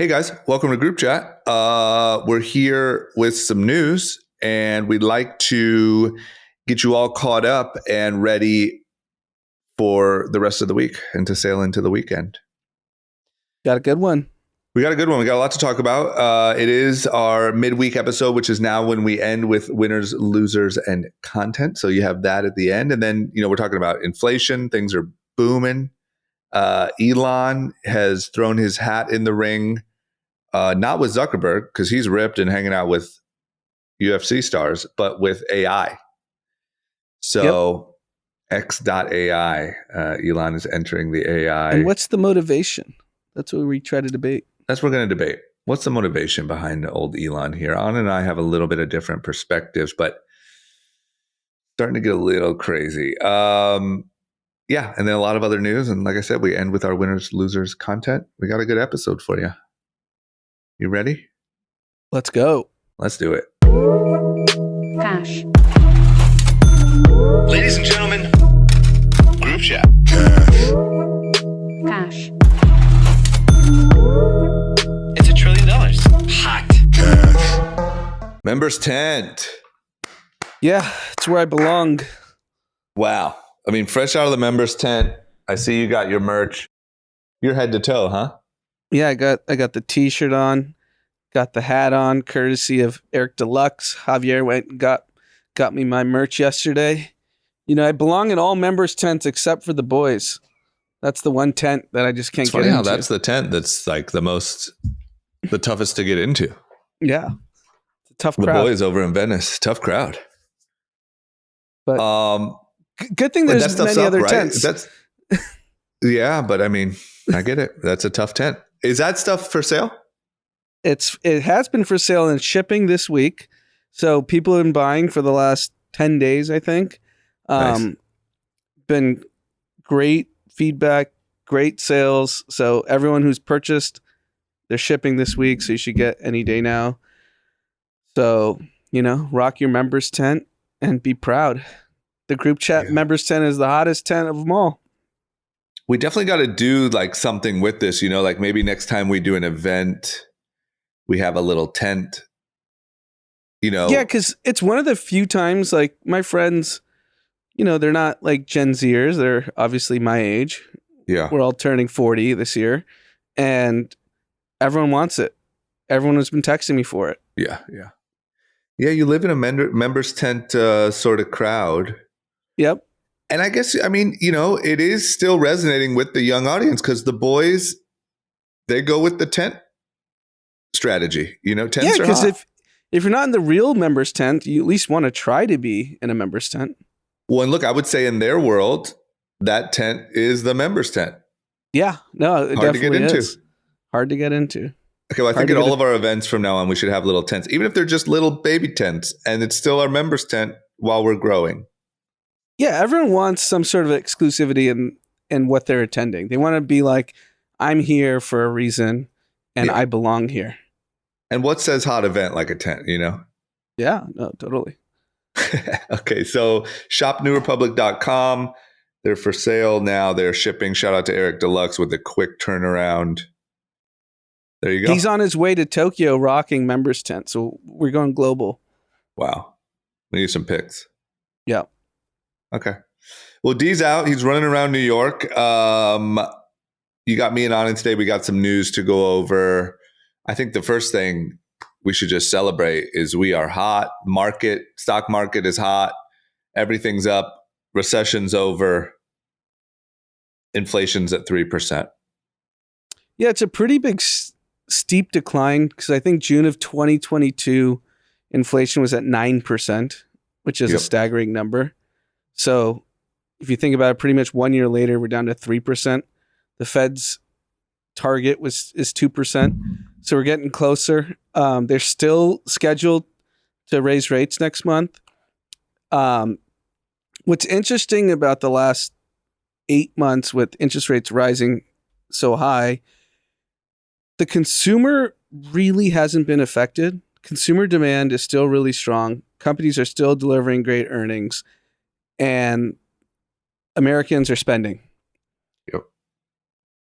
Hey guys, welcome to Group Chat. We're here with some news, and we'd like to get you all caught up and ready for the rest of the week and to sail into the weekend. Got a good one. We got a good one. We got a lot to talk about. It is our midweek episode, which is now when we end with winners, losers, and content. So you have that at the end. And then, we're talking about inflation. Things are booming. Elon has thrown his hat in the ring. Not with Zuckerberg, because he's ripped and hanging out with UFC stars, but with AI. So X.AI, Elon is entering the AI. And what's the motivation? That's what we try to debate. That's what we're going to debate. What's the motivation behind old Elon here? Anand and I have a little bit of different perspectives, but starting to get a little crazy. And then a lot of other news. And like I said, we end with our winners, losers content. We got a good episode for you. You ready? Let's go. Let's do it. Cash. Ladies and gentlemen, Group Chat. Cash. It's $1 trillion. Hot. Members tent. Yeah, it's where I belong. Wow. I mean, fresh out of the members tent. I see you got your merch. You're head to toe, huh? Yeah, I got the t-shirt on, got the hat on, courtesy of Eric Deluxe. Javier went and got me my merch yesterday. I belong in all members' tents except for the boys. That's the one tent that I just can't get into. How that's the tent that's like the toughest to get into. Yeah. It's a tough crowd. The boys over in Venice, tough crowd. But good thing there's many other tents. Yeah, but I mean, I get it. That's a tough tent. Is that stuff for sale? It has been for sale and shipping this week. So people have been buying for the last 10 days, I think. Nice. Been great feedback, great sales. So everyone who's purchased, they're shipping this week. So you should get any day now. So, rock your members tent and be proud. The Group Chat members tent is the hottest tent of them all. We definitely got to do like something with this, like maybe next time we do an event, we have a little tent, Yeah, because it's one of the few times like my friends, they're not like Gen Zers. They're obviously my age. Yeah. We're all turning 40 this year and everyone wants it. Everyone has been texting me for it. Yeah. Yeah, you live in a members tent sort of crowd. Yep. And I guess, it is still resonating with the young audience because the boys, they go with the tent strategy. Tents are hot. Yeah, because if you're not in the real members tent, you at least want to try to be in a members tent. Well, and look, I would say in their world, that tent is the members tent. Yeah, no, it hard to get into. Is. Hard to get into. Okay, well, I think at all of our events from now on, we should have little tents, even if they're just little baby tents, and it's still our members tent while we're growing. Yeah, everyone wants some sort of exclusivity in what they're attending. They want to be like, I'm here for a reason, and I belong here. And what says hot event like a tent, Yeah, no, totally. Okay, so shopnewrepublic.com. They're for sale now. They're shipping. Shout out to Eric Deluxe with a quick turnaround. There you go. He's on his way to Tokyo rocking members tent, so we're going global. Wow. We need some pics. Yeah. Okay. Well, D's out. He's running around New York. You got me and Anand today. We got some news to go over. I think the first thing we should just celebrate is we are hot. Stock market is hot. Everything's up. Recession's over. Inflation's at 3%. Yeah, it's a pretty big steep decline because I think June of 2022, inflation was at 9%, which is a staggering number. So if you think about it, pretty much 1 year later, we're down to 3%. The Fed's target is 2%. So we're getting closer. They're still scheduled to raise rates next month. What's interesting about the last 8 months with interest rates rising so high, the consumer really hasn't been affected. Consumer demand is still really strong. Companies are still delivering great earnings. And Americans are spending. Yep.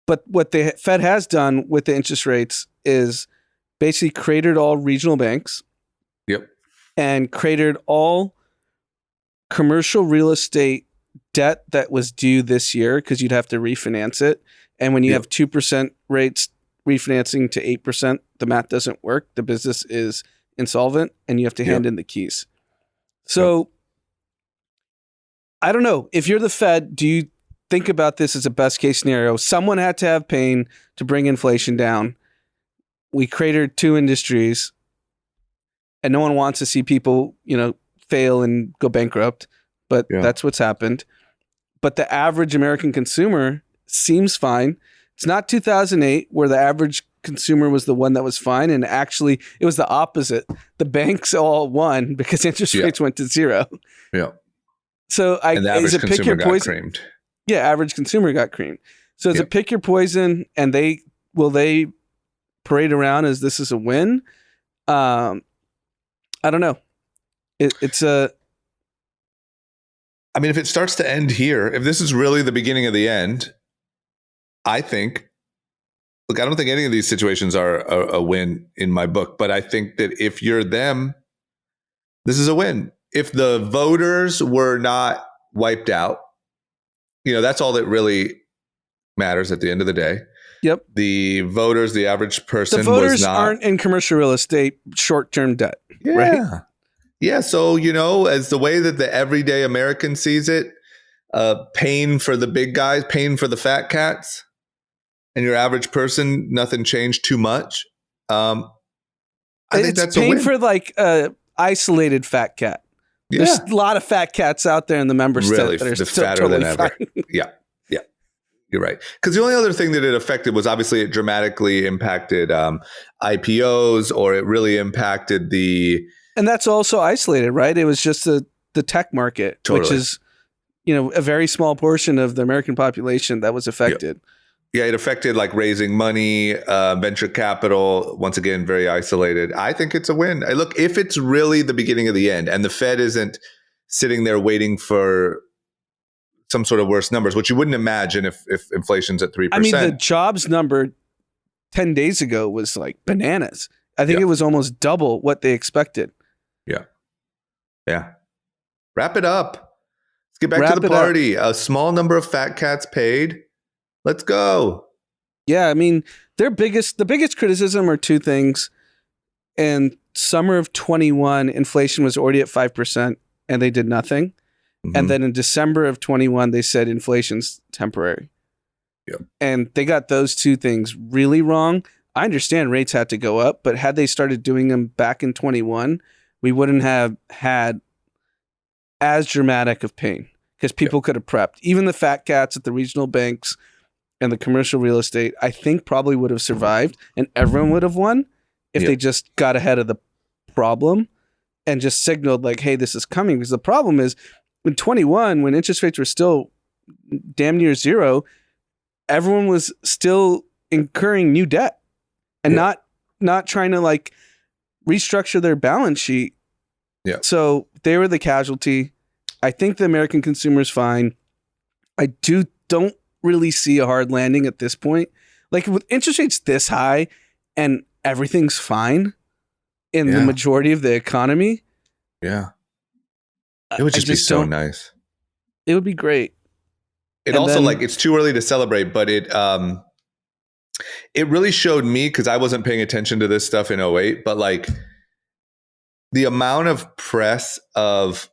But what the Fed has done with the interest rates is basically created all regional banks. Yep. And created all commercial real estate debt that was due this year because you'd have to refinance it. And when you have 2% rates refinancing to 8%, the math doesn't work. The business is insolvent and you have to hand in the keys. So I don't know. If you're the Fed, do you think about this as a best case scenario? Someone had to have pain to bring inflation down. We cratered 2 industries and no one wants to see people, fail and go bankrupt, but that's what's happened. But the average American consumer seems fine. It's not 2008 where the average consumer was the one that was fine. And actually it was the opposite. The banks all won because interest rates went to 0. Yeah. So and the average consumer got creamed. Yeah, average consumer got creamed. So it's a pick your poison, and will they parade around as this is a win? I don't know. It's a. I mean, if it starts to end here, if this is really the beginning of the end, I think. Look, I don't think any of these situations are a win in my book, but I think that if you're them, this is a win. If the voters were not wiped out, that's all that really matters at the end of the day. Yep. The voters, the average person, the voters was not, aren't in commercial real estate short-term debt. Yeah. Right? Yeah. So, as the way that the everyday American sees it, pain for the big guys, pain for the fat cats, and your average person, nothing changed too much. I think that's pain a win. for like isolated fat cat. Yeah. There's a lot of fat cats out there in the member state that are still fatter totally than ever. fine. Yeah. You're right. Because the only other thing that it affected was obviously it dramatically impacted IPOs, or it really impacted and that's also isolated, right? It was just the tech market, which is, a very small portion of the American population that was affected. Yeah, it affected like raising money, venture capital, once again, very isolated. I think it's a win. Look, if it's really the beginning of the end and the Fed isn't sitting there waiting for some sort of worse numbers, which you wouldn't imagine if inflation's at 3%. I mean, the jobs number 10 days ago was like bananas. I think it was almost double what they expected. Yeah. Wrap it up. Let's get back to the party. A small number of fat cats paid. Let's go. Yeah, I mean, the biggest criticism are 2 things. In summer of 21, inflation was already at 5% and they did nothing. Mm-hmm. And then in December of 21, they said inflation's temporary. Yep. And they got those 2 things really wrong. I understand rates had to go up, but had they started doing them back in 21, we wouldn't have had as dramatic of pain because people could have prepped. Even the fat cats at the regional banks and the commercial real estate, I think probably would have survived and everyone would have won if they just got ahead of the problem and just signaled like, hey, this is coming. Because the problem is in 21, when interest rates were still damn near 0, everyone was still incurring new debt and not trying to like restructure their balance sheet. Yeah. So they were the casualty. I think the American consumer is fine. I don't really see a hard landing at this point. Like with interest rates this high and everything's fine in the majority of the economy. Yeah. It would just be so nice. It would be great. It also like it's too early to celebrate, but it really showed me, because I wasn't paying attention to this stuff in 08, but like the amount of press of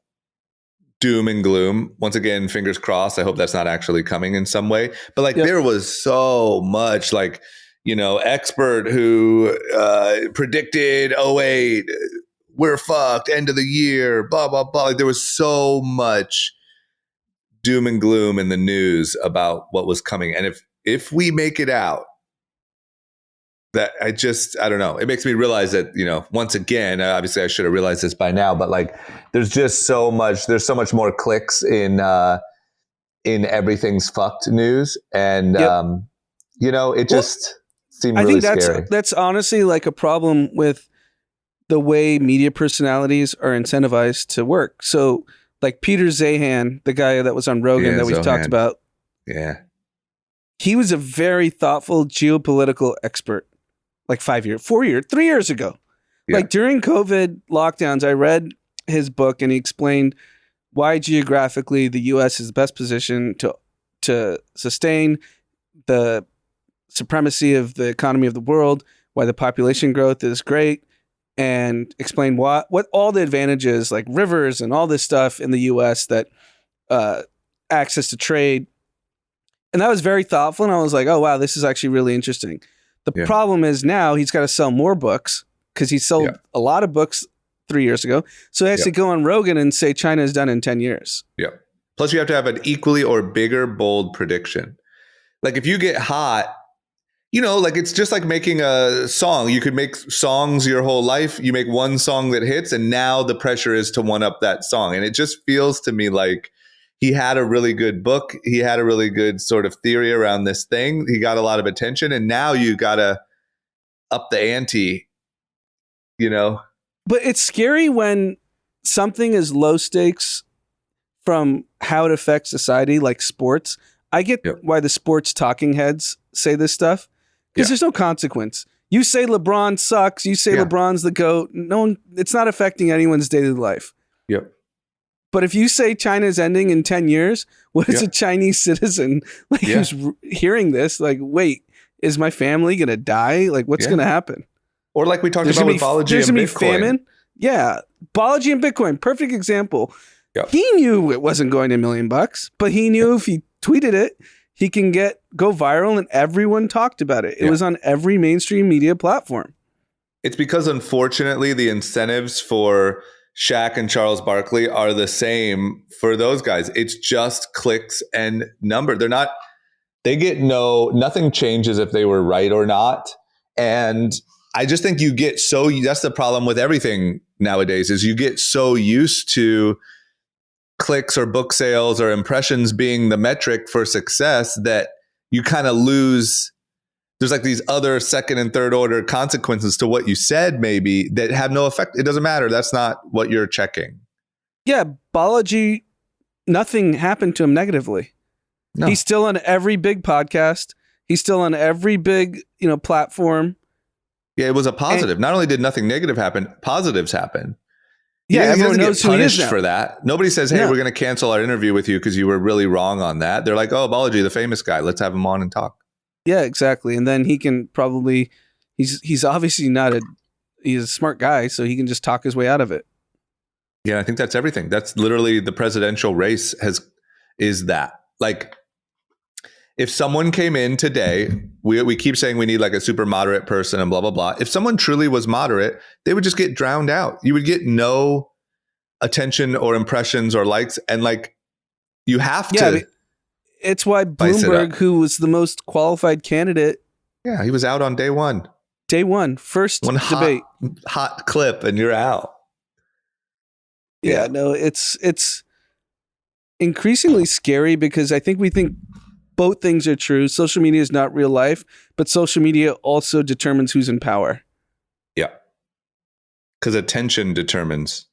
doom and gloom, once again, fingers crossed, I hope that's not actually coming in some way, but like there was so much like, expert who predicted 08, we're fucked, end of the year, blah, blah, blah. Like there was so much doom and gloom in the news about what was coming. And if we make it out, that I don't know. It makes me realize that, once again, obviously I should have realized this by now, but like, there's so much more clicks in everything's fucked news. And, it just seemed really scary. That's honestly like a problem with the way media personalities are incentivized to work. So like Peter Zahan, the guy that was on Rogan that we've talked about. Yeah. He was a very thoughtful geopolitical expert. like 3 years ago. Yeah. Like during COVID lockdowns, I read his book and he explained why geographically the U.S. is the best position to sustain the supremacy of the economy of the world, why the population growth is great, and explain what all the advantages like rivers and all this stuff in the U.S. that access to trade. And that was very thoughtful. And I was like, oh, wow, this is actually really interesting. The problem is now he's got to sell more books because he sold a lot of books 3 years ago. So he has to go on Rogan and say China is done in 10 years. Yeah. Plus you have to have an equally or bigger, bold prediction. Like if you get hot, you know, like it's just like making a song. You could make songs your whole life. You make one song that hits and now the pressure is to one up that song. And it just feels to me like he had a really good book. He had a really good sort of theory around this thing. He got a lot of attention and now you got to up the ante, you know? But it's scary when something is low stakes from how it affects society, like sports. I get why the sports talking heads say this stuff because there's no consequence. You say LeBron sucks. You say LeBron's the GOAT. No one, it's not affecting anyone's daily life. Yep. But if you say China's ending in 10 years, what is a Chinese citizen like who's hearing this? Like, wait, is my family going to die? Like, what's going to happen? Or like we talked about with Balaji and Bitcoin. There's going to be famine. Yeah. Balaji and Bitcoin. Perfect example. Yep. He knew it wasn't going to $1 million, but he knew if he tweeted it, he can go viral and everyone talked about it. It was on every mainstream media platform. It's because unfortunately the incentives for Shaq and Charles Barkley are the same for those guys. It's just clicks and number. Nothing changes if they were right or not. And I just think that's the problem with everything nowadays is you get so used to clicks or book sales or impressions being the metric for success that you kind of lose. There's like these other second and third order consequences to what you said maybe that have no effect. It doesn't matter. That's not what you're checking. Yeah. Balaji, nothing happened to him negatively. No. He's still on every big podcast. He's still on every big, platform. Yeah, it was a positive. Not only did nothing negative happen, positives happen. Everyone knows who he is now. For that. Nobody says, hey, we're going to cancel our interview with you because you were really wrong on that. They're like, oh, Balaji, the famous guy. Let's have him on and talk. Yeah, exactly. And then he can probably, he's obviously he's a smart guy, so he can just talk his way out of it. Yeah, I think that's everything. That's literally the presidential race is that. Like, if someone came in today, we keep saying we need like a super moderate person and blah, blah, blah. If someone truly was moderate, they would just get drowned out. You would get no attention or impressions or likes. And like, you have to. It's why Bloomberg, who was the most qualified candidate. Yeah, he was out on day one. Day one, first debate. Hot clip and you're out. Yeah, no, it's increasingly scary because I think we think both things are true. Social media is not real life, but social media also determines who's in power. Yeah. Because attention determines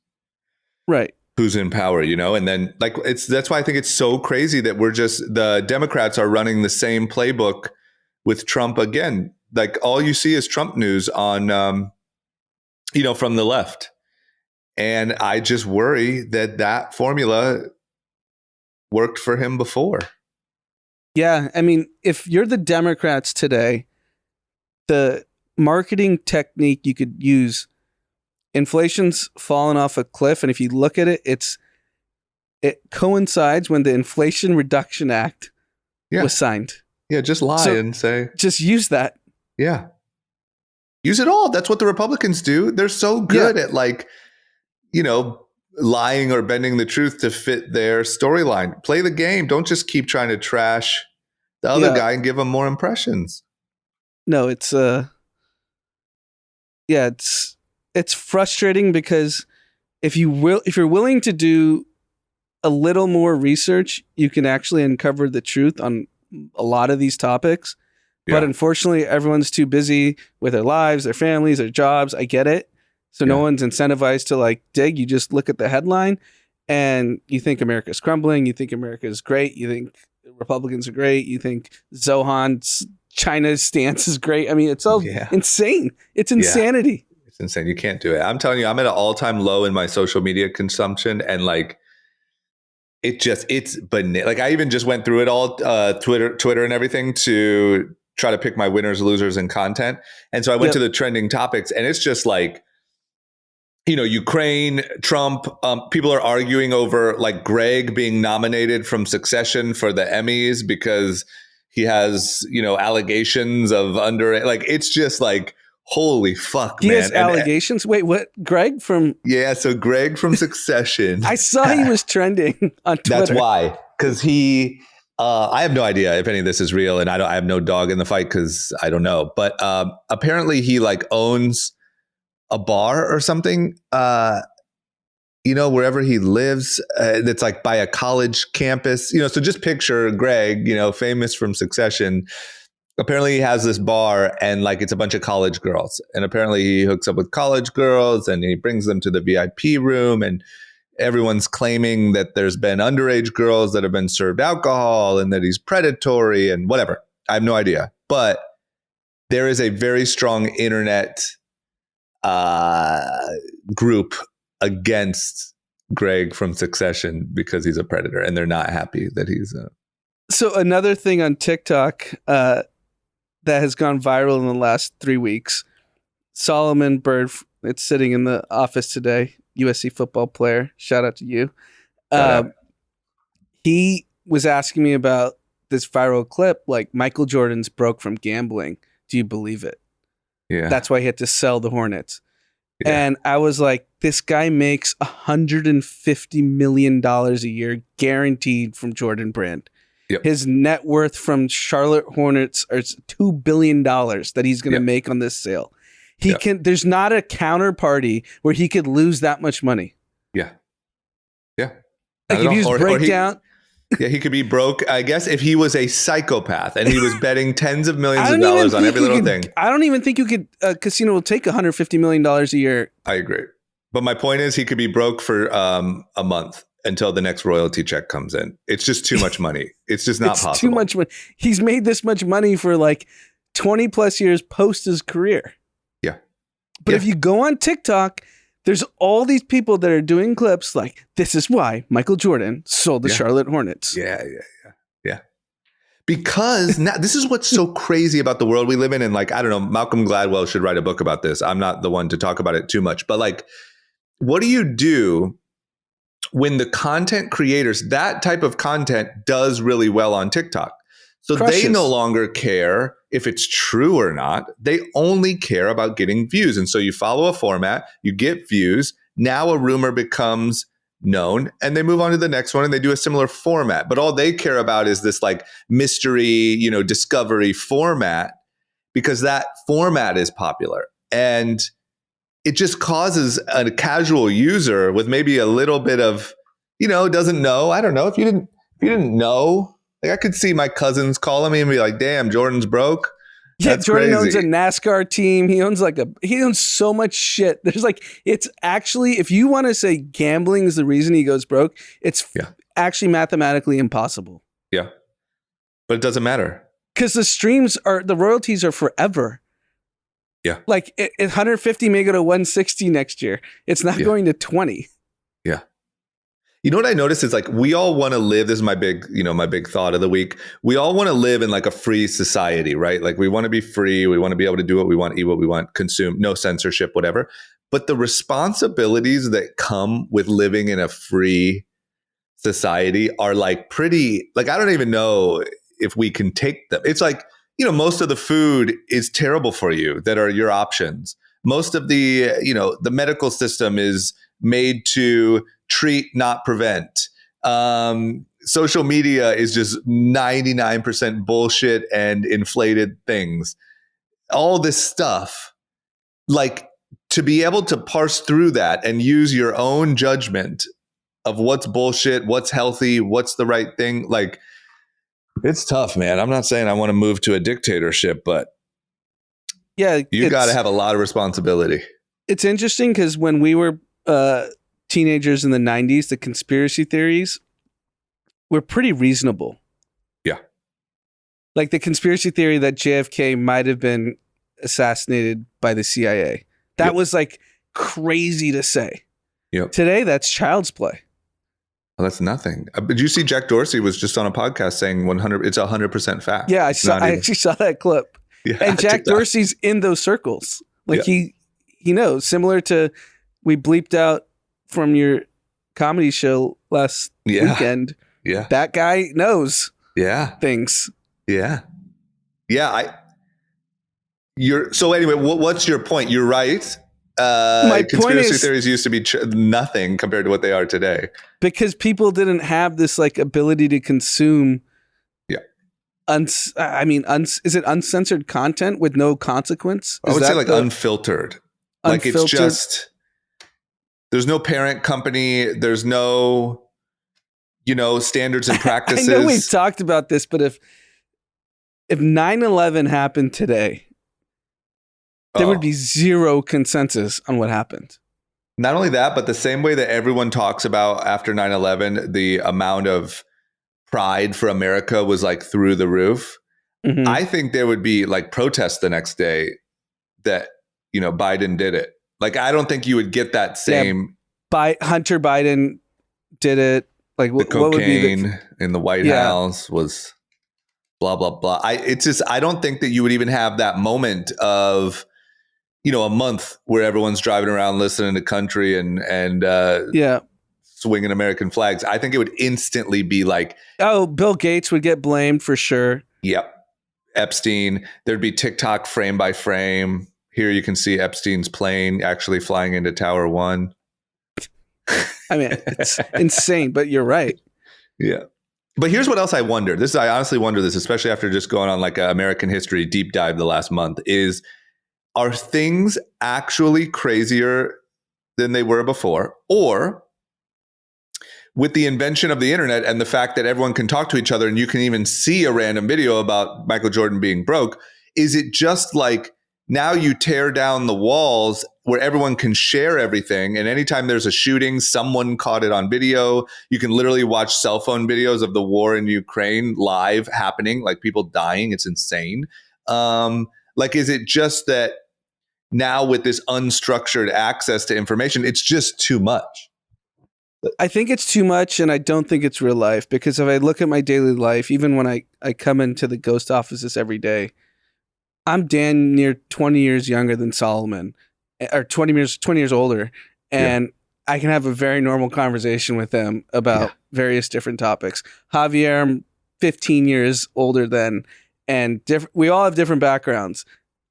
who's in power, and then like that's why I think it's so crazy that the Democrats are running the same playbook with Trump again. Like all you see is Trump news on from the left. And I just worry that formula worked for him before. Yeah, I mean, if you're the Democrats today, the marketing technique you could use, inflation's fallen off a cliff, and if you look at it, it coincides when the Inflation Reduction Act was signed. Yeah, just lie and say. Just use that. Yeah. Use it all. That's what the Republicans do. They're so good at lying or bending the truth to fit their storyline. Play the game. Don't just keep trying to trash the other guy and give him more impressions. No, it's frustrating because if you're willing to do a little more research, you can actually uncover the truth on a lot of these topics. But unfortunately, everyone's too busy with their lives, their families, their jobs. I get it. So no one's incentivized to dig. You just look at the headline and you think America's crumbling. You think America is great. You think Republicans are great. You think Zohan's China's stance is great. I mean, it's all insane. It's insanity. It's insane. You can't do it. I'm telling you, I'm at an all-time low in my social media consumption, and like it's like I even just went through it all, Twitter and everything, to try to pick my winners, losers, and content. And so I went to the trending topics, and it's just like, Ukraine, Trump, people are arguing over like Greg being nominated from Succession for the Emmys because he has, allegations of like, it's just like, holy fuck, man. He has allegations? Wait, what? Greg from... Yeah, so Greg from Succession. I saw he was trending on Twitter. That's why. Because he... I have no idea if any of this is real, and I have no dog in the fight because I don't know. But apparently he like owns a bar or something, wherever he lives, that's like by a college campus. So just picture Greg, famous from Succession. Apparently he has this bar, and like it's a bunch of college girls, and apparently he hooks up with college girls and he brings them to the VIP room, and everyone's claiming that there's been underage girls that have been served alcohol and that he's predatory and whatever. I have no idea, but there is a very strong internet group against Greg from Succession because he's a predator, and they're not happy that he's So another thing on TikTok that has gone viral in the last 3 weeks. Solomon Bird, it's sitting in the office today, USC football player. Shout out to you. He was asking me about this viral clip, like Michael Jordan's broke from gambling. Do you believe it? Yeah. That's why he had to sell the Hornets. Yeah. And I was like, this guy makes $150 million a year guaranteed from Jordan Brand. Yep. His net worth from Charlotte Hornets is $2 billion that he's going to make on this sale. He can. There's not a counterparty where he could lose that much money. Yeah. Yeah. Like if you just break down. Yeah, he could be broke, I guess, if he was a psychopath and he was betting tens of millions of dollars on every little thing. I don't even think you could. A casino will take $150 million a year. I agree. But my point is, he could be broke for a month until the next royalty check comes in. It's just too much money. It's just not possible. Too much money. He's made this much money for like 20 plus years post his career. Yeah. But if you go on TikTok, there's all these people that are doing clips like, this is why Michael Jordan sold the Charlotte Hornets. Yeah. Because now, this is what's so crazy about the world we live in. And like, I don't know, Malcolm Gladwell should write a book about this. I'm not the one to talk about it too much. But like, what do you do when the content creators, that type of content does really well on TikTok? So they no longer care if it's true or not. They only care about getting views. And so you follow a format, you get views. Now a rumor becomes known, and they move on to the next one and they do a similar format. But all they care about is this like mystery, discovery format, because that format is popular. And it just causes a casual user with maybe a little bit of, doesn't know. I don't know. If you didn't know, like I could see my cousins calling me and be like, damn, Jordan's broke. Yeah, That's Jordan crazy. owns a NASCAR team. He owns so much shit. There's like, it's actually, if you want to say gambling is the reason he goes broke, it's actually mathematically impossible. Yeah. But it doesn't matter. Because the royalties are forever. Yeah. Like 150 may go to 160 next year. It's not going to 20. Yeah. You know what I noticed is like, we all want to live. This is my big thought of the week. We all want to live in like a free society, right? Like we want to be free. We want to be able to do what we want, eat what we want, consume, no censorship, whatever. But the responsibilities that come with living in a free society are like pretty, like, I don't even know if we can take them. It's like, most of the food is terrible for you that are your options. Most of the, the medical system is made to treat, not prevent. Social media is just 99% bullshit and inflated things. All this stuff, like to be able to parse through that and use your own judgment of what's bullshit, what's healthy, what's the right thing. Like, it's tough, man. I'm not saying I want to move to a dictatorship, but you got to have a lot of responsibility. It's interesting because when we were teenagers in the 90s, the conspiracy theories were pretty reasonable. Yeah. like the conspiracy theory that JFK might have been assassinated by the CIA. That was like crazy to say. Yep. Today, that's child's play. Well, that's nothing. Did you see Jack Dorsey was just on a podcast saying 100? It's 100% fact. Yeah, I actually saw that clip. Yeah, and Jack Dorsey's in those circles. Like he knows, similar to we bleeped out from your comedy show last weekend. Yeah. That guy knows things. Yeah. Yeah. So anyway, what's your point? You're right. My conspiracy point is, theories used to be nothing compared to what they are today. Because people didn't have this like ability to consume. Yeah. Is it uncensored content with no consequence? I would say like unfiltered. Like it's just, there's no parent company. There's no, standards and practices. I know we've talked about this, but if 9/11 happened today, there would be zero consensus on what happened. Not only that, but the same way that everyone talks about after 9/11, the amount of pride for America was like through the roof. Mm-hmm. I think there would be like protests the next day that, Biden did it. Like, I don't think you would get that same. Hunter Biden did it. Like the cocaine what would be in the White House was blah, blah, blah. I don't think that you would even have that moment of, a month where everyone's driving around listening to country and swinging American flags. I think it would instantly be like, Bill Gates would get blamed for sure. Yep. Epstein. There'd be TikTok frame by frame. Here you can see Epstein's plane actually flying into Tower 1. I mean, it's insane, but you're right. Yeah. But here's what else I wonder. I honestly wonder this, especially after just going on like an American history deep dive the last month, are things actually crazier than they were before? Or with the invention of the internet and the fact that everyone can talk to each other and you can even see a random video about Michael Jordan being broke, is it just like now you tear down the walls where everyone can share everything, and anytime there's a shooting, someone caught it on video. You can literally watch cell phone videos of the war in Ukraine live happening, like people dying. It's insane. Is it just that now with this unstructured access to information, it's just too much? I think it's too much, and I don't think it's real life, because if I look at my daily life, even when I come into the ghost offices every day, I'm damn near 20 years younger than Solomon, or 20 years older, and I can have a very normal conversation with them about various different topics. Javier, I'm 15 years older than, and we all have different backgrounds,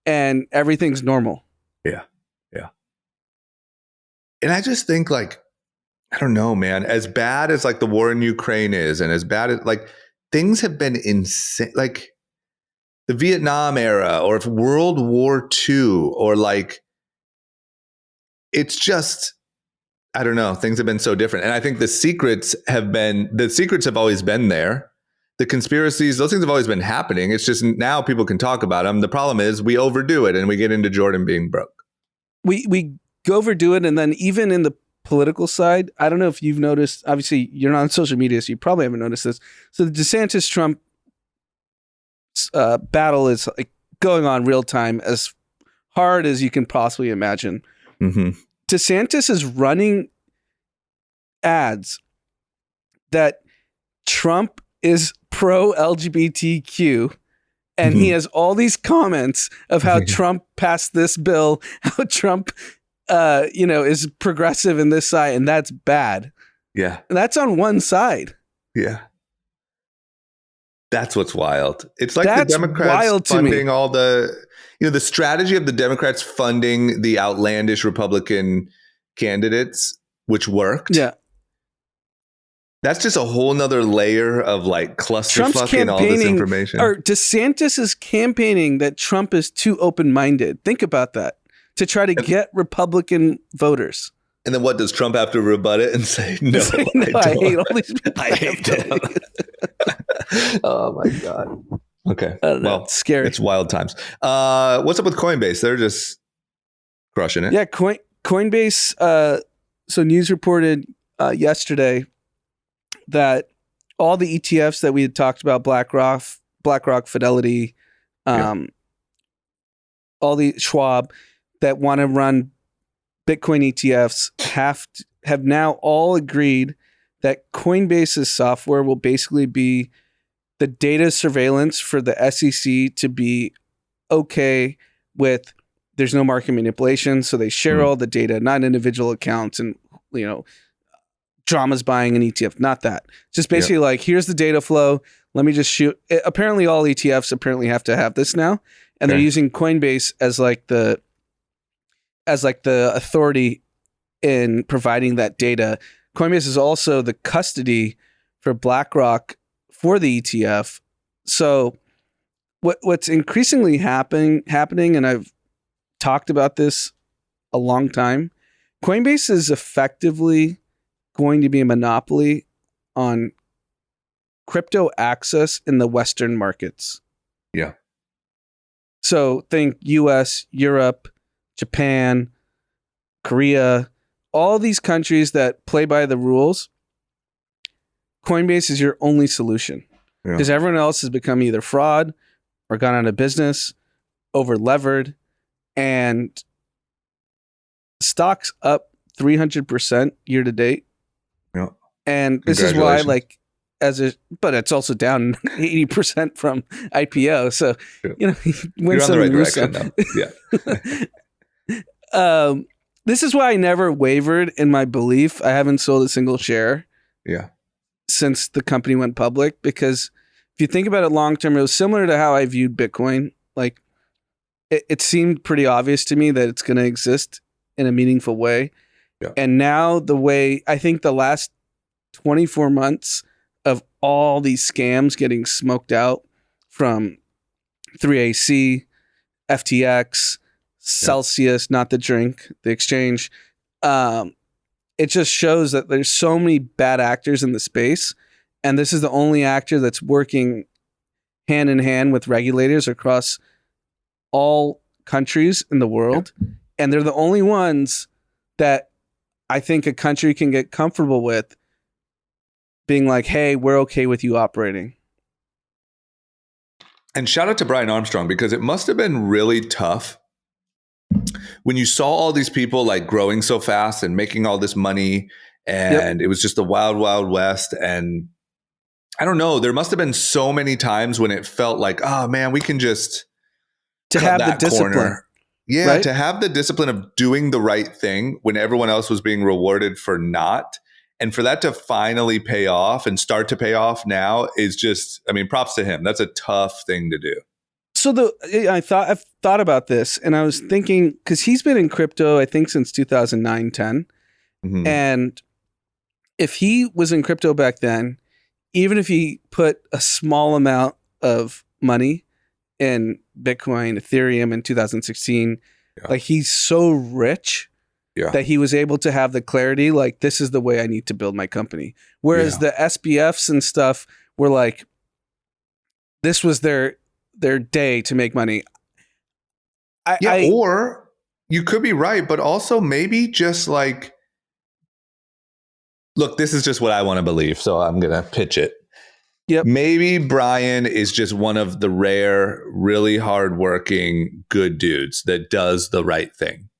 and everything's normal. Yeah. Yeah. And I just think like, I don't know, man, as bad as like the war in Ukraine is, and as bad as like things have been insane, like the Vietnam era or World War II, or like, it's just, I don't know, things have been so different. And I think the secrets have always been there. The conspiracies, those things have always been happening. It's just now people can talk about them. The problem is we overdo it and we get into Jordan being broke. We overdo it. And then even in the political side, I don't know if you've noticed, obviously you're not on social media, so you probably haven't noticed this. So the DeSantis-Trump battle is like going on real time, as hard as you can possibly imagine. Mm-hmm. DeSantis is running ads that Trump is pro LGBTQ, and he has all these comments of how Trump passed this bill, how Trump is progressive in this side, and that's bad. Yeah. And that's on one side. Yeah. That's what's wild. It's like the Democrats funding all the, the strategy of the Democrats funding the outlandish Republican candidates, which worked. Yeah. That's just a whole nother layer of like clusterfucking all this information. Or DeSantis is campaigning that Trump is too open-minded. Think about that. To try to get Republican voters. And then what, does Trump have to rebut it and say, no, I hate all these people. I hate them. Oh my God. Okay. Well, it's scary. It's wild times. What's up with Coinbase? They're just crushing it. Yeah. Coinbase. So news reported yesterday that all the ETFs that we had talked about, BlackRock, BlackRock, Fidelity, all the Schwab that want to run Bitcoin ETFs have now all agreed that Coinbase's software will basically be the data surveillance for the SEC to be okay with. There's no market manipulation, so they share all the data, not individual accounts and Drama's buying an ETF, not that. Just basically like, here's the data flow. Let me just shoot. Apparently, all ETFs apparently have to have this now, and they're using Coinbase as like the authority in providing that data. Coinbase is also the custody for BlackRock for the ETF. So what's increasingly happening, and I've talked about this a long time, Coinbase is effectively going to be a monopoly on crypto access in the Western markets. Yeah. So think US, Europe, Japan, Korea, all these countries that play by the rules. Coinbase is your only solution because everyone else has become either fraud or gone out of business, over levered, and stocks up 300% year to date. Yeah. And this is why, but it's also down 80% from IPO. So, win some and lose some. Yeah. This is why I never wavered in my belief. I haven't sold a single share. Yeah. Since the company went public, because if you think about it long term, it was similar to how I viewed Bitcoin. Like, it seemed pretty obvious to me that it's going to exist in a meaningful way. Yeah. And now the way, I think the last 24 months of all these scams getting smoked out from 3AC, FTX, Celsius, not the drink, the exchange. It just shows that there's so many bad actors in the space. And this is the only actor that's working hand in hand with regulators across all countries in the world. Yeah. And they're the only ones that I think a country can get comfortable with being like, hey, we're okay with you operating. And shout out to Brian Armstrong, because it must have been really tough when you saw all these people like growing so fast and making all this money, and it was just the wild, wild west. And I don't know, there must have been so many times when it felt like, oh man, we can just to have the discipline. Corner. Yeah, right? To have the discipline of doing the right thing when everyone else was being rewarded for not. And for that to finally pay off and start to pay off now is just, I mean, props to him. That's a tough thing to do. So I've thought about this, and I was thinking, because he's been in crypto, I think, since 2009, 10. Mm-hmm. And if he was in crypto back then, even if he put a small amount of money in Bitcoin, Ethereum in 2016, like he's so rich that he was able to have the clarity, like, this is the way I need to build my company. Whereas the SBFs and stuff were like, this was their day to make money. Or you could be right, but also maybe just like, look, this is just what I want to believe, so I'm going to pitch it. Yep. Maybe Brian is just one of the rare, really hardworking, good dudes that does the right thing.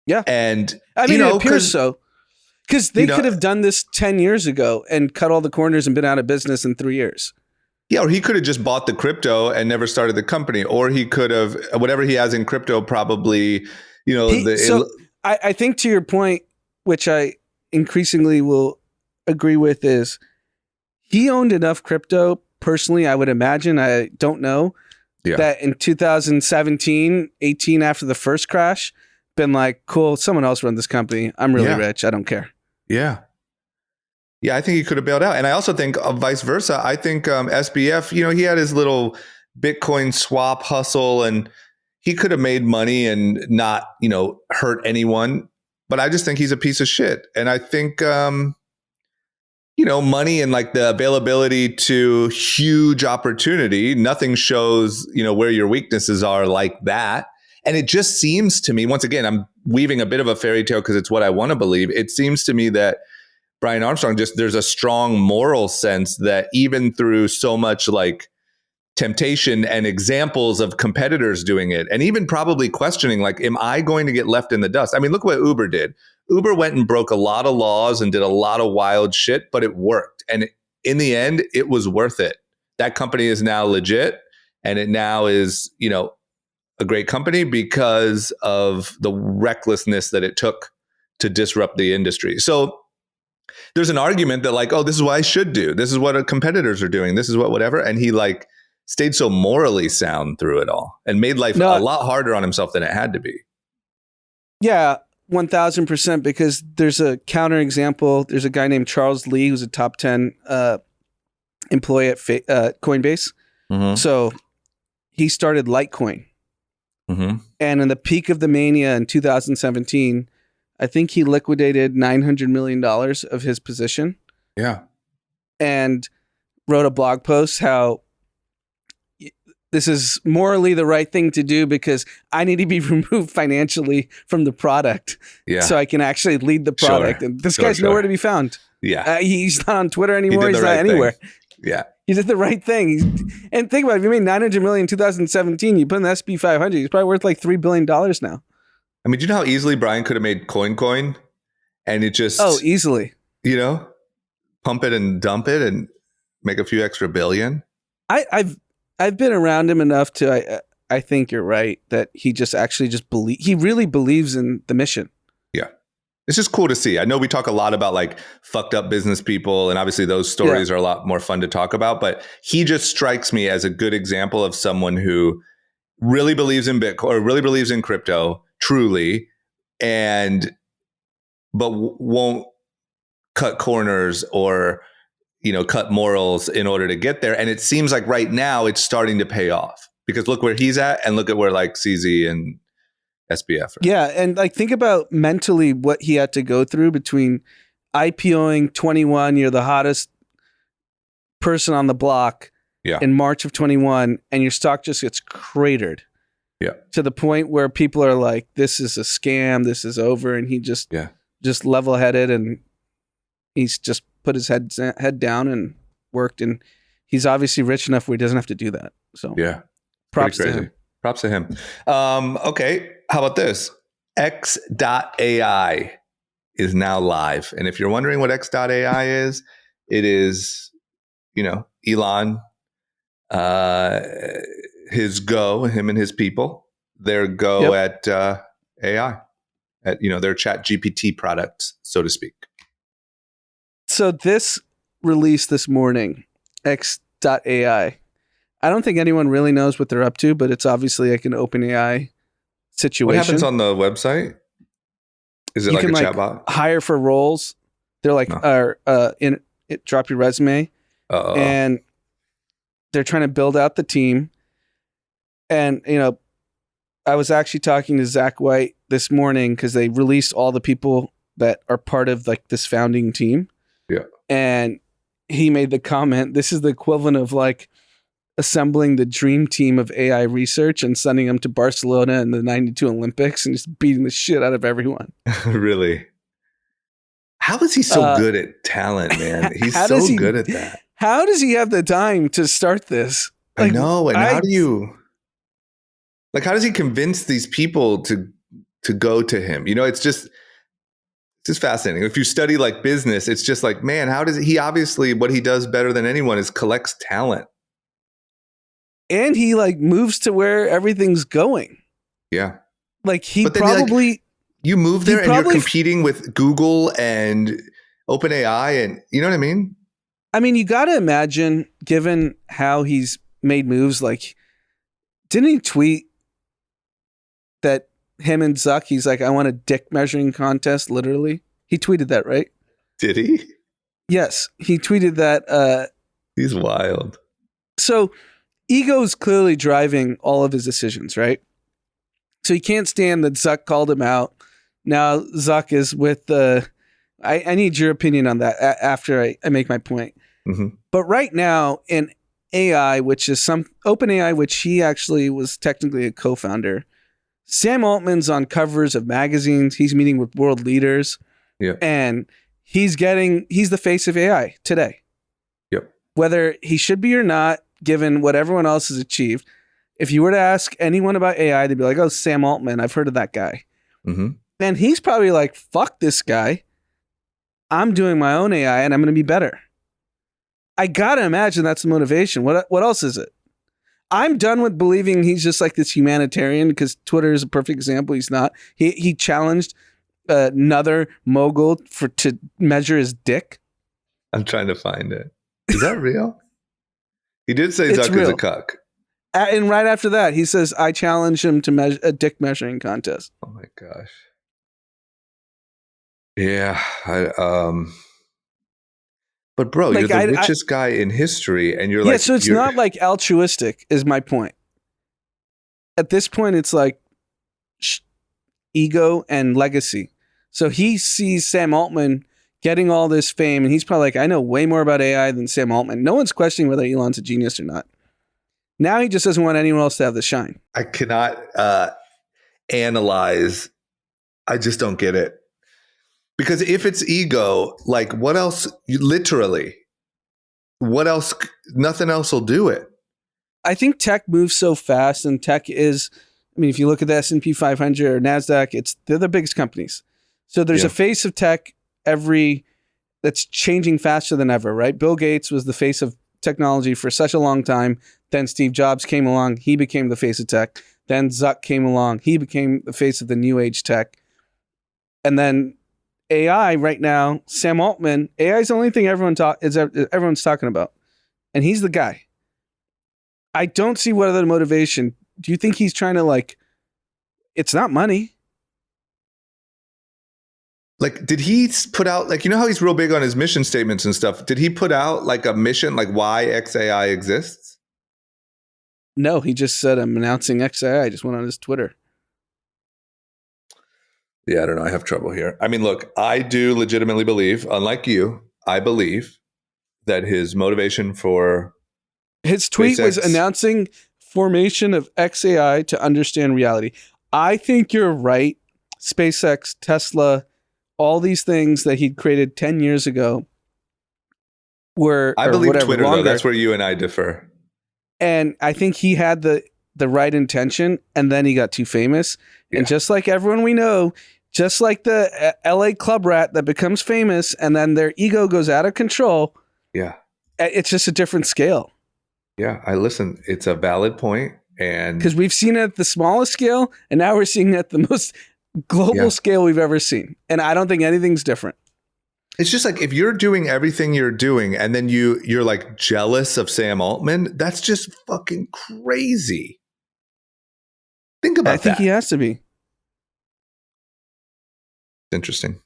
Yeah. And I mean, it appears so. Because they could have done this 10 years ago and cut all the corners and been out of business in 3 years. Yeah, or he could have just bought the crypto and never started the company. Or he could have, whatever he has in crypto, probably, I think to your point, which I increasingly will agree with, is he owned enough crypto, personally, I would imagine, I don't know, that in 2017, 18, after the first crash, been like, cool, someone else run this company. I'm really rich. I don't care. Yeah. Yeah, I think he could have bailed out. And I also think vice versa. I think SBF, he had his little Bitcoin swap hustle and he could have made money and not, hurt anyone. But I just think he's a piece of shit. And I think, money and like the availability to huge opportunity, nothing shows, where your weaknesses are like that. And it just seems to me, once again, I'm weaving a bit of a fairy tale because it's what I want to believe. It seems to me that Brian Armstrong, just there's a strong moral sense that even through so much like temptation and examples of competitors doing it, and even probably questioning, like, am I going to get left in the dust? I mean, look what Uber did. Uber went and broke a lot of laws and did a lot of wild shit, but it worked. And in the end, it was worth it. That company is now legit, and it now is, you know, a great company because of the recklessness that it took to disrupt the industry. So there's an argument that like, oh, this is what I should do. This is what our competitors are doing. This is what whatever. And he like stayed so morally sound through it all and made life a lot harder on himself than it had to be. Yeah, 1000%, because there's a counterexample. There's a guy named Charles Lee who's a top 10 employee at Coinbase. Mm-hmm. So he started Litecoin. Mm-hmm. And in the peak of the mania in 2017, I think he liquidated $900 million of his position. Yeah. And wrote a blog post how this is morally the right thing to do because I need to be removed financially from the product so I can actually lead the product. And this guy's nowhere to be found. Yeah. He's not on Twitter anymore. He's not anywhere. Yeah. He did the right thing. And think about it. If you made $900 million in 2017, you put in the SP 500, he's probably worth like $3 billion now. I mean, do you know how easily Brian could have made coin and it just... Oh, easily. You know, pump it and dump it and make a few extra billion? I've been around him enough to... I think you're right that he just actually he really believes in the mission. Yeah. It's just cool to see. I know we talk a lot about like fucked up business people, and obviously those stories are a lot more fun to talk about, but he just strikes me as a good example of someone who really believes in Bitcoin or really believes in crypto truly, but won't cut corners or, you know, cut morals in order to get there. And it seems like right now it's starting to pay off because look where he's at and look at where like CZ and SBF are. Yeah. And like, think about mentally what he had to go through between IPOing 21, you're the hottest person on the block in March of 21, and your stock just gets cratered. Yeah. To the point where people are like, this is a scam, this is over. And he just level headed, and he's just put his head down and worked. And he's obviously rich enough where he doesn't have to do that. So props to him. Props to him. Okay. How about this? X.AI is now live. And if you're wondering what X.AI is, it is, you know, Elon, his go, him and his people, their go at AI, at, you know, their ChatGPT products, so to speak. So this release this morning, X.AI, I don't think anyone really knows what they're up to, but it's obviously like an OpenAI situation. What happens on the website? Is it like a chatbot? Hire for roles. They're like, drop your resume. And they're trying to build out the team. And, you know, I was actually talking to Zach White this morning because they released all the people that are part of like this founding team. Yeah. And he made the comment, this is the equivalent of like assembling the dream team of AI research and sending them to Barcelona in the 92 Olympics and just beating the shit out of everyone. Really? How is he so good at talent, man? He's so good at that. How does he have the time to start this? Like, I know. And how does he convince these people to go to him? You know, it's just fascinating. If you study like business, it's just like, man, how does he obviously what he does better than anyone is collects talent. And he like moves to where everything's going. Yeah. Like he probably like, you move there and you're competing with Google and OpenAI and you know what I mean? I mean, you got to imagine given how he's made moves, like didn't he tweet that him and Zuck, he's like, I want a dick measuring contest, literally. He tweeted that, right? Did he? Yes. He tweeted that. He's wild. So ego is clearly driving all of his decisions, right? So he can't stand that Zuck called him out. Now Zuck is with I need your opinion on that after I make my point. Mm-hmm. But right now in AI, which is OpenAI, which he actually was technically a co-founder, Sam Altman's on covers of magazines. He's meeting with world leaders. Yeah. And he's the face of AI today. Yep. Whether he should be or not, given what everyone else has achieved. If you were to ask anyone about AI, they'd be like, oh, Sam Altman, I've heard of that guy. Mm-hmm. And he's probably like, fuck this guy. I'm doing my own AI and I'm going to be better. I got to imagine that's the motivation. What else is it? I'm done with believing he's just like this humanitarian, because Twitter is a perfect example. He's not. He challenged another mogul to measure his dick. I'm trying to find it. Is that real? He did say It's Zuck is a cuck. And right after that, he says, I challenge him to measure a dick measuring contest. Oh my gosh. Yeah. But bro, Like, you're the richest guy in history, and you're like... Yeah, so it's not like altruistic is my point. At this point, it's like ego and legacy. So he sees Sam Altman getting all this fame, and he's probably like, I know way more about AI than Sam Altman. No one's questioning whether Elon's a genius or not. Now he just doesn't want anyone else to have the shine. I cannot analyze. I just don't get it. Because if it's ego, like what else? What else? Nothing else will do it. I think tech moves so fast, and tech is, I mean, if you look at the S&P 500 or NASDAQ, they're the biggest companies. So there's a face of tech that's changing faster than ever, right? Bill Gates was the face of technology for such a long time. Then Steve Jobs came along. He became the face of tech. Then Zuck came along. He became the face of the new age tech. And then AI right now, Sam Altman, AI is the only thing everyone's talking about. And he's the guy. I don't see what other motivation. Do you think he's trying to it's not money. Like, did he put out, like, you know how he's real big on his mission statements and stuff? Did he put out like a mission, like why XAI exists? No, he just said, I'm announcing XAI. I just went on his Twitter. Yeah, I don't know. I have trouble here. I mean, look, I do legitimately believe, unlike you, I believe that his motivation for his tweet SpaceX was announcing formation of XAI to understand reality. I think you're right. SpaceX, Tesla, all these things that he'd created 10 years ago were, I believe whatever, Twitter, longer. though. That's where you and I differ. And I think he had the right intention, and then he got too famous. Yeah. And just like everyone we know, just like the LA club rat that becomes famous and then their ego goes out of control. Yeah. It's just a different scale. Yeah. Listen, it's a valid point. And because we've seen it at the smallest scale, and now we're seeing it at the most global scale we've ever seen. And I don't think anything's different. It's just like, if you're doing everything you're doing and then you're like jealous of Sam Altman, that's just fucking crazy. Think about that. I think he has to be. Interesting.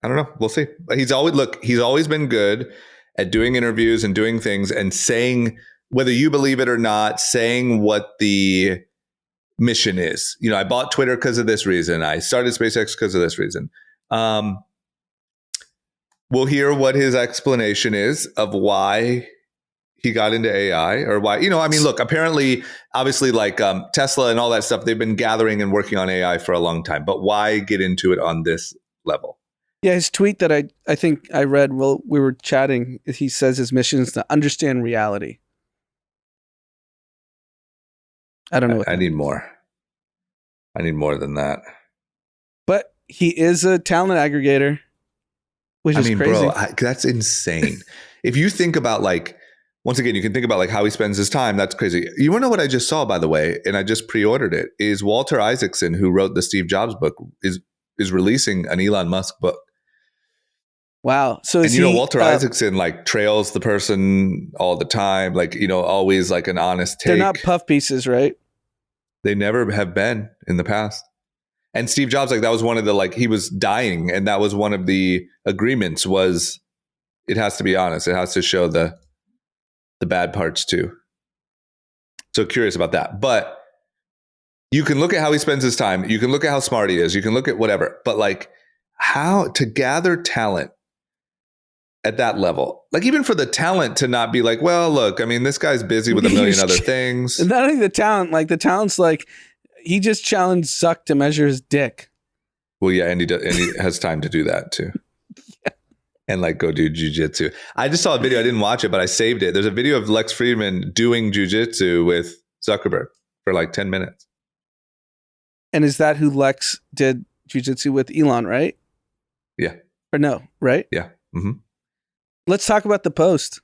I don't know. We'll see. He's always been good at doing interviews and doing things and saying, whether you believe it or not, saying what the mission is. You know, I bought Twitter because of this reason. I started SpaceX because of this reason. We'll hear what his explanation is of why he got into AI, or why, I mean, look, apparently, obviously, like Tesla and all that stuff, they've been gathering and working on AI for a long time. But why get into it on this level? Yeah, his tweet that I think I read while we were chatting, he says his mission is to understand reality. I don't know. I need more. I need more than that. But he is a talent aggregator, which is crazy. Bro, that's insane. If you think about, like, once again, you can think about like how he spends his time. That's crazy. You want to know what I just saw, by the way, and I just pre-ordered it, is Walter Isaacson, who wrote the Steve Jobs book, is releasing an Elon Musk book. Wow. So and Walter Isaacson like trails the person all the time, like, always like an honest take. They're not puff pieces, right? They never have been in the past. And Steve Jobs, like, that was one of the, like, he was dying, and that was one of the agreements was it has to be honest. It has to show the bad parts too. So curious about that. But you can look at how he spends his time. You can look at how smart he is. You can look at whatever. But like, how to gather talent at that level, like, even for the talent to not be like, well, look, I mean, this guy's busy with a million other things. And not only the talent's like, he just challenged Zuck to measure his dick. Well, yeah, and he has time to do that too. Yeah. and like go do jujitsu. I just saw a video. I didn't watch it, but I saved it. There's a video of Lex Friedman doing jujitsu with Zuckerberg for like 10 minutes. And is that who Lex did jujitsu with? Elon, right? Yeah. Or no, right? Yeah. Mm-hmm. Let's talk about the post.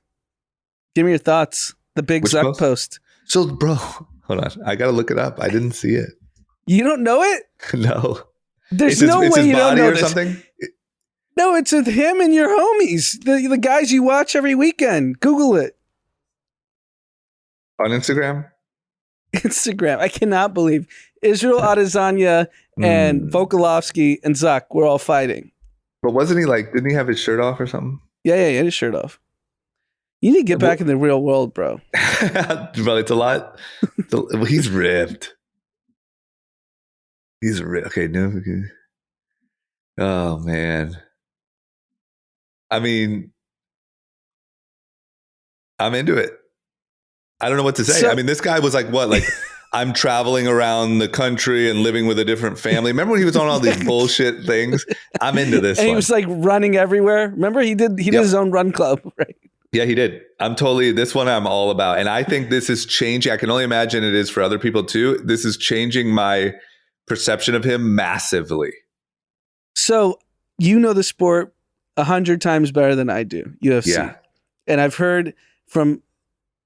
Give me your thoughts. The big Which Zuck post. So, bro, hold on. I got to look it up. I didn't see it. You don't know it? No. There's no way you don't know or this. Something? No, it's with him and your homies. The guys you watch every weekend. Google it. On Instagram? Instagram. I cannot believe Israel Adesanya and Volkanovski and Zuck were all fighting. But wasn't he like, didn't he have his shirt off or something? Yeah, he had his shirt off. You need to get back in the real world, bro. But it's a lot. He's ripped. He's ripped. Okay, no. Oh, man. I mean, I'm into it. I don't know what to say. I mean, this guy was like, what? Like, I'm traveling around the country and living with a different family. Remember when he was on all these bullshit things? I'm into this. And he was like running everywhere. Remember he did his own run club, right? Yeah, he did. This one I'm all about. And I think this is changing. I can only imagine it is for other people too. This is changing my perception of him massively. So you know the sport 100 times better than I do, UFC. Yeah. And I've heard from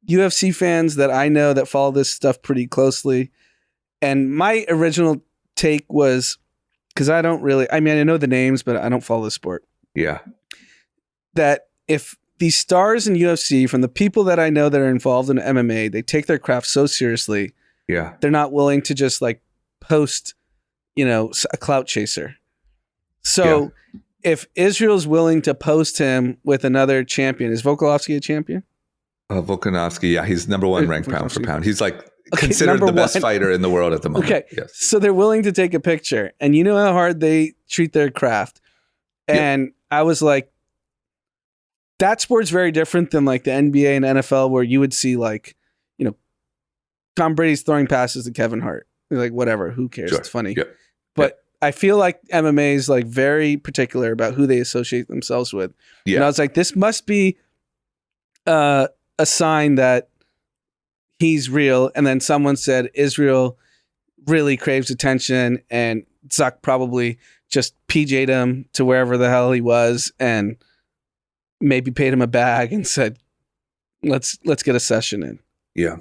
UFC fans that I know that follow this stuff pretty closely. And my original take was, because I know the names, but I don't follow the sport. Yeah. That if these stars in UFC, from the people that I know that are involved in MMA, they take their craft so seriously. Yeah. They're not willing to just like post, a clout chaser. So if Israel's willing to post him with another champion, is Volkanovski a champion? Volkanovski, yeah, he's number one ranked pound for pound. He's like considered the best fighter in the world at the moment. Okay, yes. So they're willing to take a picture, and you know how hard they treat their craft. And I was like, that sport's very different than like the NBA and NFL, where you would see like, Tom Brady's throwing passes to Kevin Hart. You're like, whatever, who cares? Sure. It's funny. Yep. But I feel like MMA is like very particular about who they associate themselves with. Yeah. And I was like, this must be a sign that he's real. And then someone said Israel really craves attention, and Zuck probably just PJ'd him to wherever the hell he was and maybe paid him a bag and said, let's get a session in. Yeah.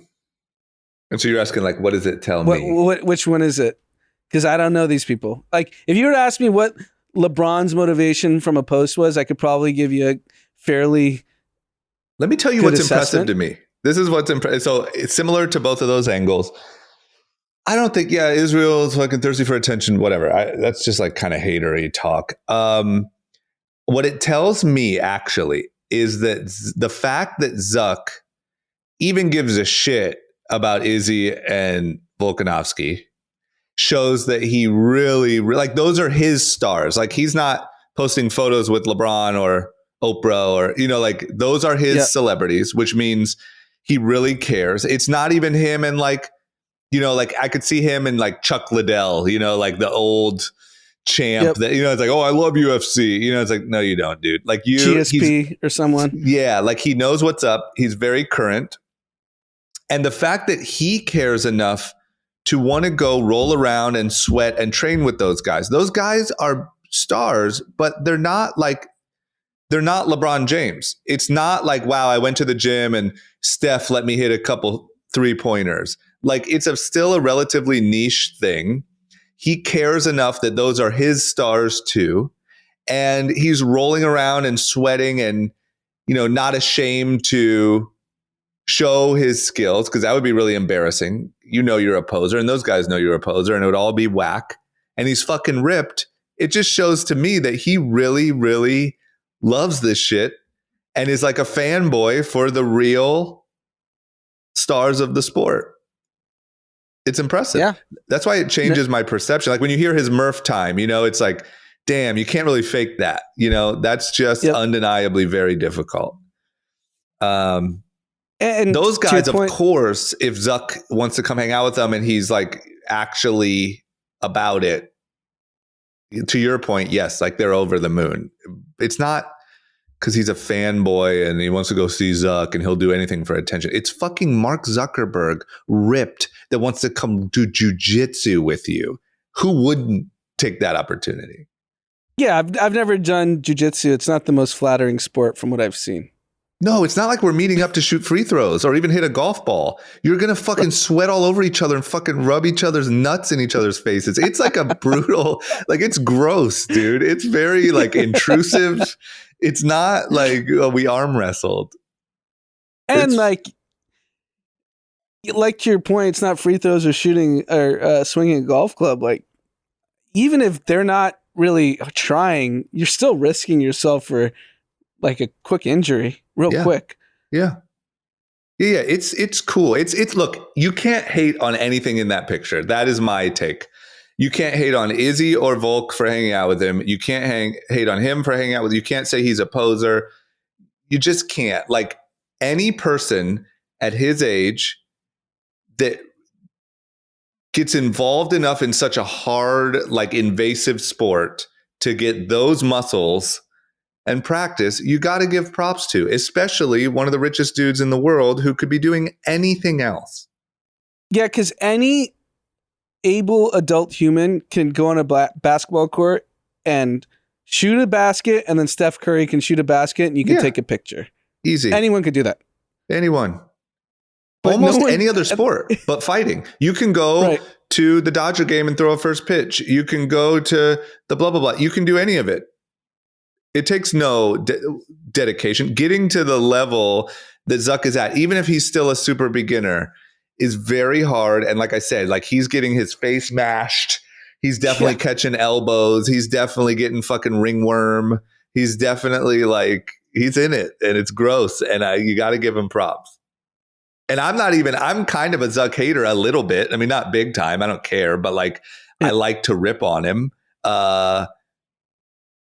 And so you're asking, like, what does it tell me? Which one is it? Because I don't know these people. Like, if you were to ask me what LeBron's motivation from a post was, I could probably give you a fairly Let me tell you what's impressive to me. This is what's impressive. So it's similar to both of those angles. I don't think, Israel's fucking thirsty for attention, whatever. That's just like kind of hatery talk. What it tells me actually is that the fact that Zuck even gives a shit about Izzy and Volkanovski shows that he really, like, those are his stars. Like, he's not posting photos with LeBron or Oprah or, like, those are his celebrities, which means he really cares. It's not even him and like, like I could see him and like Chuck Liddell, like the old champ that, it's like, oh, I love UFC. It's like, no, you don't, dude. Like GSP or someone. Yeah. Like he knows what's up. He's very current. And the fact that he cares enough to want to go roll around and sweat and train with those guys. Those guys are stars, but they're not LeBron James. It's not like, wow, I went to the gym and Steph let me hit a couple 3-pointers. Like, it's still a relatively niche thing. He cares enough that those are his stars too. And he's rolling around and sweating and, not ashamed to show his skills, because that would be really embarrassing. You're a poser, and those guys know you're a poser, and it would all be whack. And he's fucking ripped. It just shows to me that he really, really loves this shit and is like a fanboy for the real stars of the sport. It's impressive. Yeah. That's why it changes my perception. Like when you hear his Murph time, it's like, damn, you can't really fake that. That's just undeniably very difficult. And those guys, of course, if Zuck wants to come hang out with them and he's like actually about it, to your point, yes, like they're over the moon. It's not because he's a fanboy and he wants to go see Zuck and he'll do anything for attention. It's fucking Mark Zuckerberg, ripped, that wants to come do jujitsu with you. Who wouldn't take that opportunity? Yeah, I've never done jujitsu. It's not the most flattering sport from what I've seen. No, it's not like we're meeting up to shoot free throws or even hit a golf ball. You're going to fucking sweat all over each other and fucking rub each other's nuts in each other's faces. It's like a brutal, like it's gross, dude. It's very like intrusive. It's not like we arm wrestled. And like to your point, it's not free throws or shooting or swinging a golf club. Like even if they're not really trying, you're still risking yourself for like a quick injury real quick. Yeah. It's cool. It's look, you can't hate on anything in that picture. That is my take. You can't hate on Izzy or Volk for hanging out with him. You can't hate on him for hanging out with you. You can't say he's a poser. You just can't. Like any person at his age that gets involved enough in such a hard, like invasive sport to get those muscles and practice, you got to give props to, especially one of the richest dudes in the world who could be doing anything else. Yeah, because any able adult human can go on a basketball court and shoot a basket, and then Steph Curry can shoot a basket and you can take a picture. Easy. Anyone could do that. Anyone. But almost any other sport, but fighting. You can go to the Dodger game and throw a first pitch. You can go to the blah, blah, blah. You can do any of it. It takes no dedication. Getting to the level that Zuck is at, even if he's still a super beginner, is very hard. And like I said, like he's getting his face mashed. He's definitely catching elbows. He's definitely getting fucking ringworm. He's definitely like, he's in it and it's gross. And you got to give him props. And I'm kind of a Zuck hater a little bit. I mean, not big time. I don't care, but like, I like to rip on him.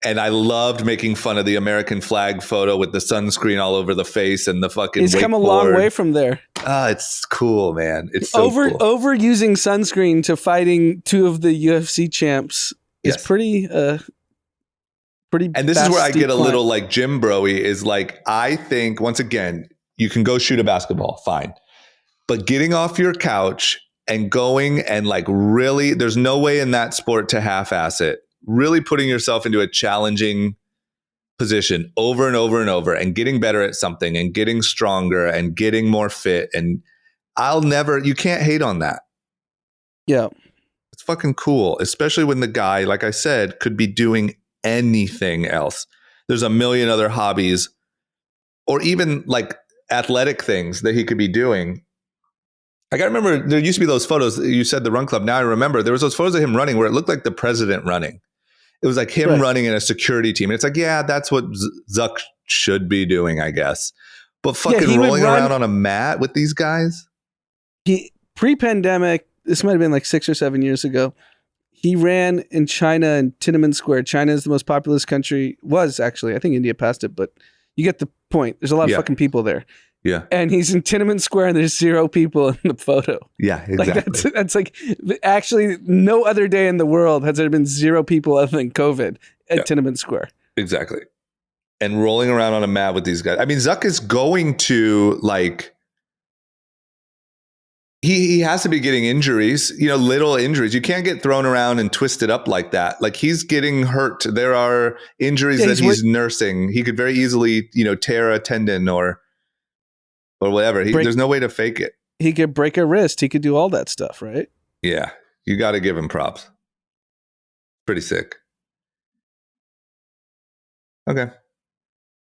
And I loved making fun of the American flag photo with the sunscreen all over the face and the fucking He's come a long way from there. It's cool, man. It's so cool. Overusing sunscreen to fighting two of the UFC champs is pretty And this is where I get a little like Jim Broy is like, I think once again, you can go shoot a basketball, fine. But getting off your couch and going and like really, there's no way in that sport to half-ass it. Really putting yourself into a challenging position over and over and over and getting better at something and getting stronger and getting more fit. And you can't hate on that. Yeah. It's fucking cool, especially when the guy, like I said, could be doing anything else. There's a million other hobbies or even like athletic things that he could be doing. I got to remember, there used to be those photos. You said the run club. Now I remember there was those photos of him running where it looked like the president running. It was like him running in a security team. And it's like, yeah, that's what Zuck should be doing, I guess. But fucking rolling around on a mat with these guys. Pre-pandemic, this might have been like 6 or 7 years ago. He ran in China in Tiananmen Square. China is the most populous country. Was actually. I think India passed it, but you get the point. There's a lot of fucking people there. Yeah. And he's in Tiananmen Square and there's 0 people in the photo. Yeah, exactly. Like that's like actually no other day in the world has there been 0 people other than COVID at Tiananmen Square. Exactly. And rolling around on a mat with these guys. I mean, Zuck is going to like, he has to be getting injuries, little injuries. You can't get thrown around and twisted up like that. Like he's getting hurt. There are injuries that he's nursing. He could very easily, tear a tendon or whatever. There's no way to fake it. He could break a wrist. He could do all that stuff, right? Yeah. You got to give him props. Pretty sick. Okay.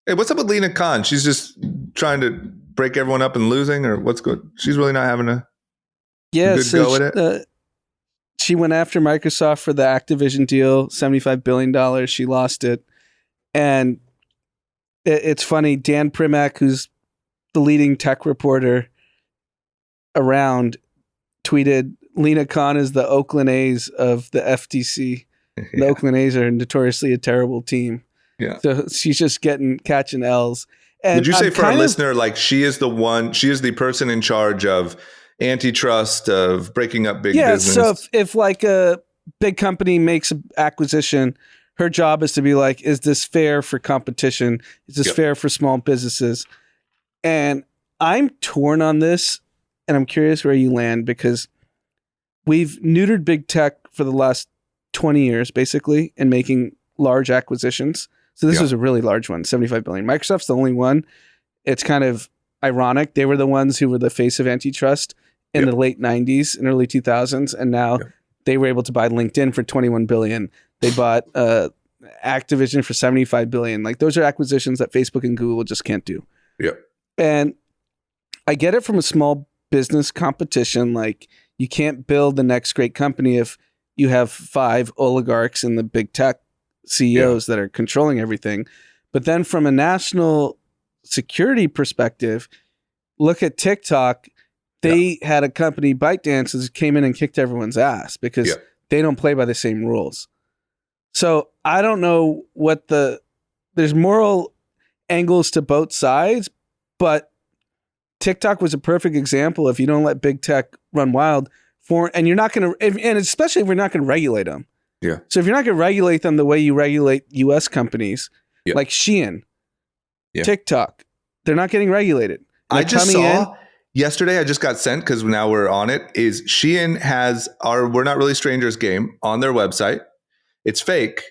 Hey, what's up with Lina Khan? She's just trying to break everyone up and losing, or what's good? She's really not having a good go at it? She went after Microsoft for the Activision deal, $75 billion. She lost it. And it's funny, Dan Primack, who's the leading tech reporter around, tweeted, Lina Khan is the Oakland A's of the FTC. The Oakland A's are notoriously a terrible team. Yeah. So she's just catching L's. And would you say for our listener, like she is the person in charge of antitrust, of breaking up big business? So if like a big company makes an acquisition, her job is to be like, is this fair for competition? Is this fair for small businesses? And I'm torn on this, and I'm curious where you land, because we've neutered big tech for the last 20 years, basically, in making large acquisitions. So this was a really large one, 75 billion. Microsoft's the only one. It's kind of ironic. They were the ones who were the face of antitrust in the late 90s and early 2000s, and now they were able to buy LinkedIn for 21 billion. They bought Activision for 75 billion. Like, those are acquisitions that Facebook and Google just can't do. Yep. And I get it from a small business competition. Like, you can't build the next great company if you have 5 oligarchs in the big tech CEOs that are controlling everything. But then from a national security perspective, look at TikTok. They had a company, ByteDance, that came in and kicked everyone's ass because they don't play by the same rules. So I don't know what there's moral angles to both sides, but TikTok was a perfect example. If you don't let big tech run wild and you're not going to, and especially if we're not going to regulate them. Yeah. So if you're not going to regulate them the way you regulate US companies, like Shein, TikTok, they're not getting regulated. They're I just saw yesterday, I just got sent, because now we're on it, is Shein has our We're Not Really Strangers game on their website. It's fake.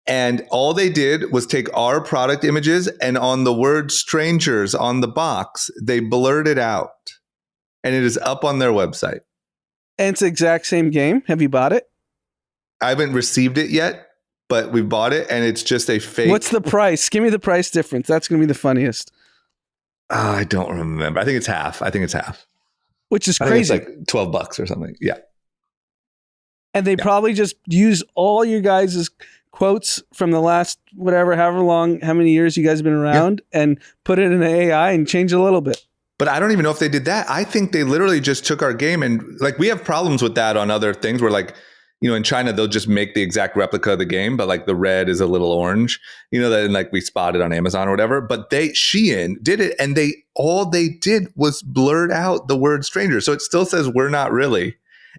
And all they did was take our product images, and on the word strangers on the box, they blurred it out. And it is up on their website. And it's the exact same game. Have you bought it? I haven't received it yet, but we bought it, and it's just a fake. What's the price? Give me the price difference. That's going to be the funniest. I don't remember. I think it's half. Which is I crazy. think it's like $12 or something. Yeah. And they probably just use all your guys' quotes from the last how many years you guys have been around, and put it in an AI and change it a little bit. But I don't even know if they did that. I think they literally just took our game, and like, we have problems with that on other things where, like, you know, in China, they'll just make the exact replica of the game, but like the red is a little orange, you know, that like we spotted on Amazon or whatever. But Shein did it, and all they did was blurred out the word stranger. So it still says "we're not really,"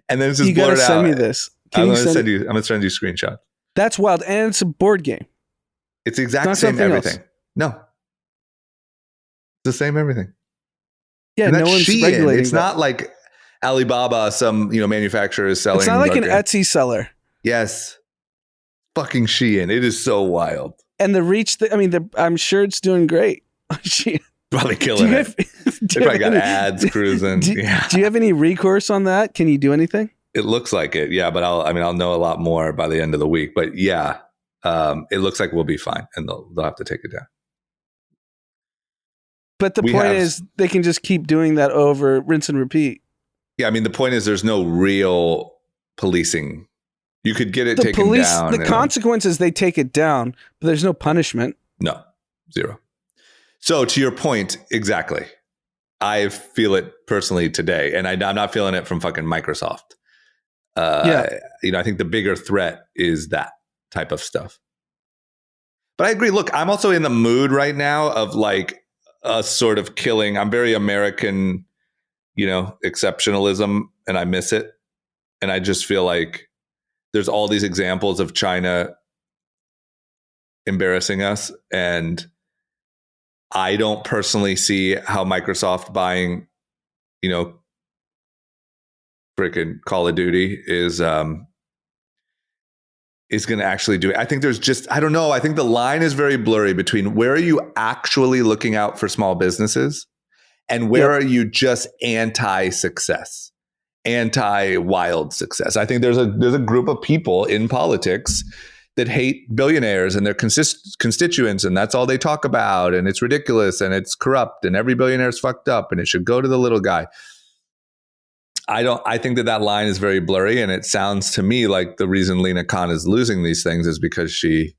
and then it's just blurred out. You gotta send me this. I'm gonna send you a screenshot. That's wild, and it's a board game. It's the exact same everything. Else. No, it's the same everything. Yeah, no one's Shein. regulating. It's not like Alibaba, some manufacturer is selling. It's not like an Etsy seller. Yes, fucking Shein. It is so wild. And the reach. I'm sure it's doing great. Probably killing it. They probably got ads cruising. Do you have any recourse on that? Can you do anything? It looks like it. Yeah, but I'll know a lot more by the end of the week. But yeah, it looks like we'll be fine, and they'll have to take it down. But the point is, they can just keep doing that over, rinse and repeat. Yeah, the point is, there's no real policing. You could get it taken down. The consequence is they take it down, but there's no punishment. No, zero. So to your point, exactly. I feel it personally today, and I'm not feeling it from fucking Microsoft. I think the bigger threat is that type of stuff. But I agree. Look, I'm also in the mood right now of like a sort of killing. I'm very American, exceptionalism, and I miss it. And I just feel like there's all these examples of China embarrassing us. And I don't personally see how Microsoft buying, freaking Call of Duty is going to actually do it. I think there's just, I don't know. I think the line is very blurry between where are you actually looking out for small businesses and where are you just anti-success, anti-wild success. I think there's a group of people in politics that hate billionaires and their constituents, and that's all they talk about, and it's ridiculous and it's corrupt and every billionaire is fucked up and it should go to the little guy. I think that line is very blurry, and it sounds to me like the reason Lina Khan is losing these things is because she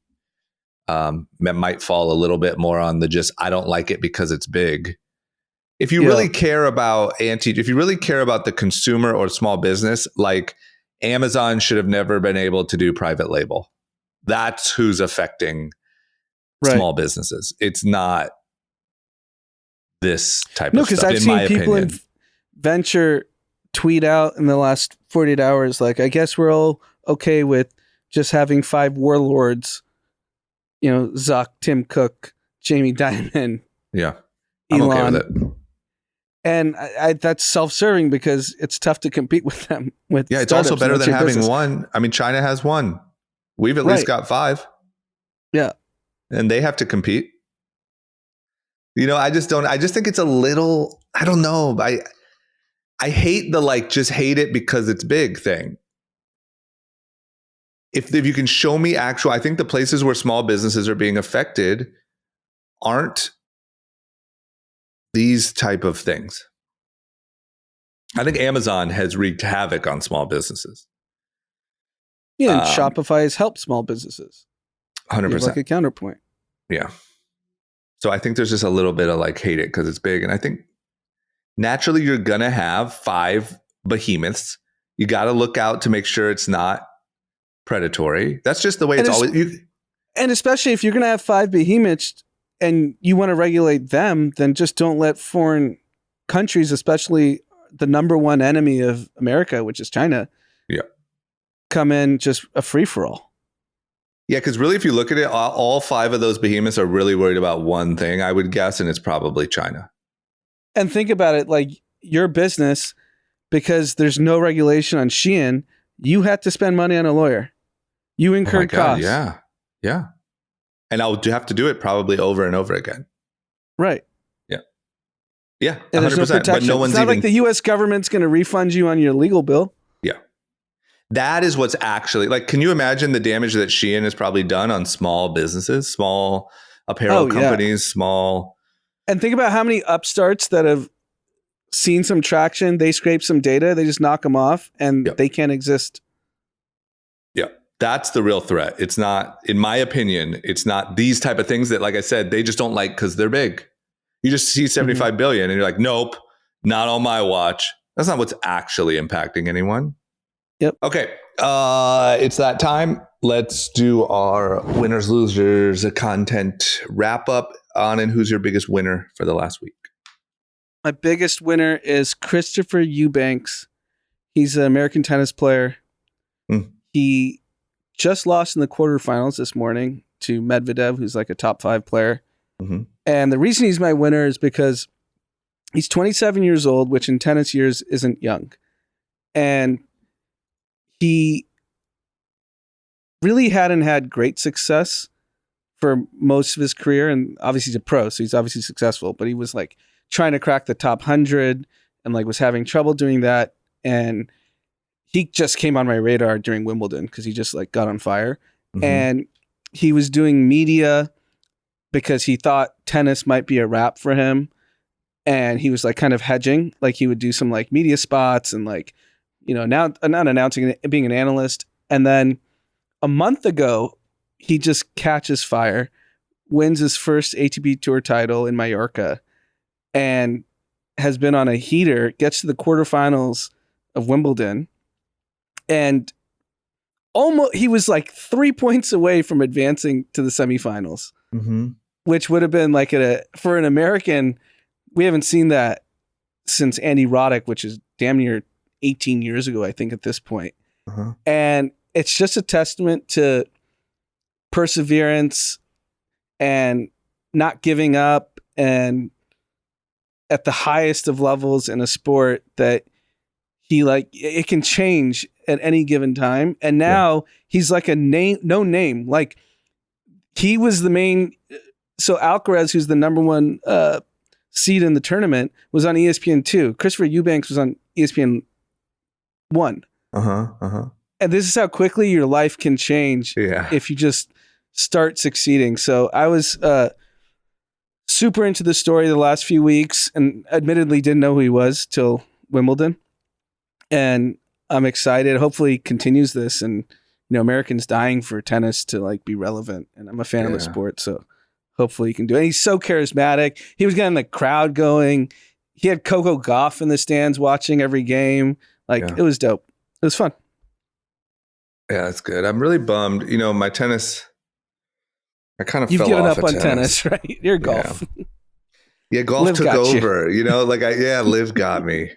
might fall a little bit more on the just, I don't like it because it's big. If you really care about if you really care about the consumer or small business, like Amazon should have never been able to do private label. That's who's affecting small businesses. It's not this type of stuff. No, because I've seen people in venture tweet out in the last 48 hours, like, I guess we're all okay with just having 5 warlords, Zuck, Tim Cook, Jamie Dimon, Yeah. I'm Elon. okay with it. And that's self-serving because it's tough to compete with them. Yeah, it's also startups, better and that's than your having business. one. I mean, China has one. We've at least got 5. Yeah. And they have to compete. I just think it's a little, I don't know. I hate the just hate it because it's big thing. If you can show me I think the places where small businesses are being affected aren't these type of things. I think Amazon has wreaked havoc on small businesses. Yeah, and Shopify has helped small businesses. 100%. Like a counterpoint. Yeah. So I think there's just a little bit of hate it because it's big. And I think naturally you're going to have 5 behemoths. You got to look out to make sure it's not predatory. That's just the way it's always. And especially if you're going to have 5 behemoths and you want to regulate them, then just don't let foreign countries, especially the number one enemy of America, which is China, come in just a free-for-all. Yeah, because really, if you look at it, all 5 of those behemoths are really worried about one thing, I would guess, and it's probably China. And think about it, your business, because there's no regulation on Shein, you had to spend money on a lawyer. You incurred costs. Yeah. Yeah. And I'll have to do it probably over and over again. Right. Yeah. Yeah. 100%. And there's no protection. But no one's it's not like the U.S. government's going to refund you on your legal bill. Yeah. That is what's actually can you imagine the damage that Shein has probably done on small businesses, small apparel companies, small. And think about how many upstarts that have seen some traction. They scrape some data. They just knock them off and they can't exist. Yeah. That's the real threat. It's not, in my opinion, it's not these type of things that, like I said, they just don't like because they're big. You just see 75 billion and you're like, nope, not on my watch. That's not what's actually impacting anyone. Yep. Okay. It's that time. Let's do our winners, losers, content wrap up. Anand, who's your biggest winner for the last week? My biggest winner is Christopher Eubanks. He's an American tennis player. He just lost in the quarterfinals this morning to Medvedev, who's like a top 5 player. And the reason he's my winner is because he's 27 years old, which in tennis years isn't young. And he really hadn't had great success for most of his career. And obviously he's a pro, so he's obviously successful. But he was trying to crack the top 100 and was having trouble doing that. And he just came on my radar during Wimbledon because he just got on fire. And he was doing media because he thought tennis might be a wrap for him. And he was kind of hedging. He would do some media spots and now not announcing it, being an analyst. And then a month ago, he just catches fire, wins his first ATP Tour title in Mallorca, and has been on a heater, gets to the quarterfinals of Wimbledon. And almost he was 3 points away from advancing to the semifinals, which would have been for an American, we haven't seen that since Andy Roddick, which is damn near 18 years ago, I think, at this point. And it's just a testament to perseverance and not giving up, and at the highest of levels in a sport that he it can change at any given time. And now he's a no name. He was the main. So Alcaraz, who's the number 1 seed in the tournament, was on ESPN2. Christopher Eubanks was on ESPN 1. And this is how quickly your life can change if you just start succeeding. So I was super into the story the last few weeks, and admittedly didn't know who he was till Wimbledon. And I'm excited. Hopefully he continues this, and Americans dying for tennis to be relevant. And I'm a fan of the sport, so hopefully he can do it. And he's so charismatic. He was getting the crowd going. He had Coco Gauff in the stands watching every game. It was dope. It was fun. Yeah, that's good. I'm really bummed. My tennis, I kind of You've fell given off up on tennis, right? You're golf. Yeah, golf Liv took got over. Liv got me.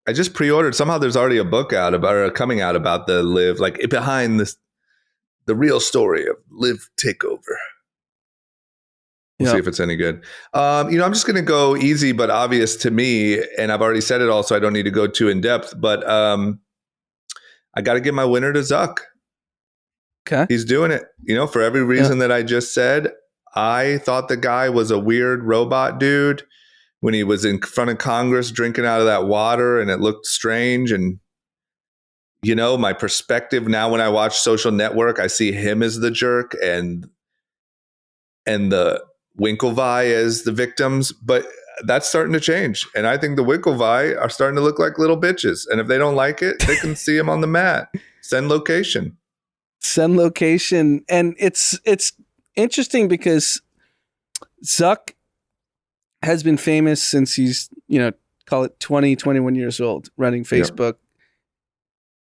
I just pre-ordered. Somehow there's already a book out coming out about the Liv, behind this The real story of Live Takeover. We'll see if it's any good. I'm just going to go easy but obvious to me, and I've already said it all, so I don't need to go too in depth. But I got to give my winner to Zuck. Okay, he's doing it. For every reason that I just said. I thought the guy was a weird robot dude when he was in front of Congress drinking out of that water, and it looked strange. And my perspective now when I watch Social Network, I see him as the jerk and the Winklevi as the victims, but that's starting to change. And I think the Winklevi are starting to look like little bitches. And if they don't like it, they can see him on the mat. Send location. And it's interesting because Zuck has been famous since he's, call it 20, 21 years old, running Facebook. Yep.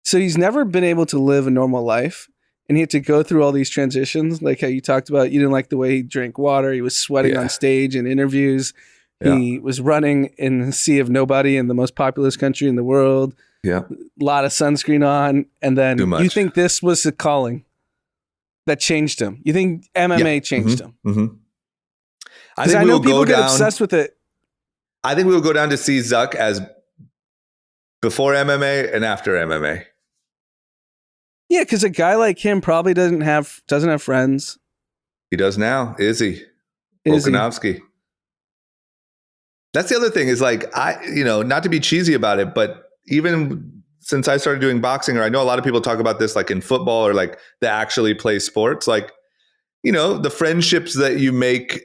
So he's never been able to live a normal life. And he had to go through all these transitions, like how you talked about. You didn't like the way he drank water. He was sweating on stage in interviews. Yeah. He was running in the sea of nobody in the most populous country in the world. Yeah, a lot of sunscreen on. And then you think this was the calling that changed him? You think MMA changed him? Mm-hmm. I know people get obsessed with it. I think we'll go down to see Zuck as before MMA and after MMA. Yeah, because a guy like him probably doesn't have friends. He does now. Izzy Volkanovski. That's the other thing is like, not to be cheesy about it, but even since I started doing boxing, or I know a lot of people talk about this like in football or like that actually play sports, like, the friendships that you make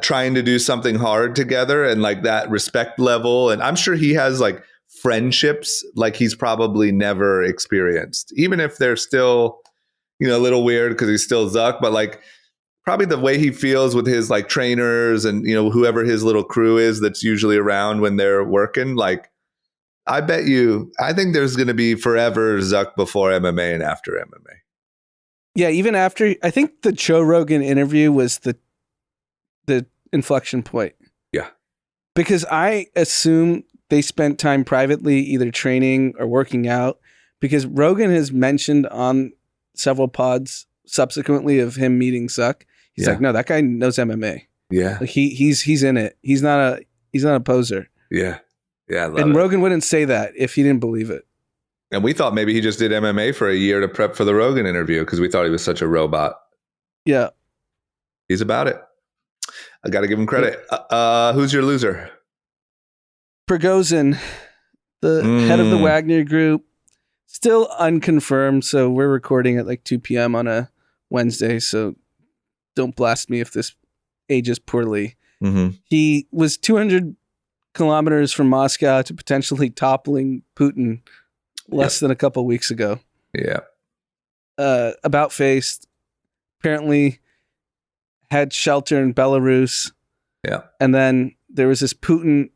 trying to do something hard together and like that respect level. And I'm sure he has like friendships like he's probably never experienced, even if they're still, a little weird because he's still Zuck, but like probably the way he feels with his like trainers and, whoever his little crew is that's usually around when they're working. Like, I think there's going to be forever Zuck before MMA and after MMA. Yeah. Even after, I think the Joe Rogan interview was the inflection point. Yeah. Because I assume they spent time privately either training or working out, because Rogan has mentioned on several pods subsequently of him meeting Zuck. He's like, no, that guy knows MMA. Yeah. Like he's in it. He's not a poser. Yeah. Yeah. And Rogan wouldn't say that if he didn't believe it. And we thought maybe he just did MMA for a year to prep for the Rogan interview because we thought he was such a robot. Yeah. He's about it. I got to give him credit. Who's your loser? Prigozhin, the head of the Wagner Group, still unconfirmed. So we're recording at like 2 p.m. on a Wednesday. So don't blast me if this ages poorly. Mm-hmm. He was 200 kilometers from Moscow to potentially toppling Putin less than a couple weeks ago. Yeah. About faced, apparently had shelter in Belarus. Yeah. And then there was this Putin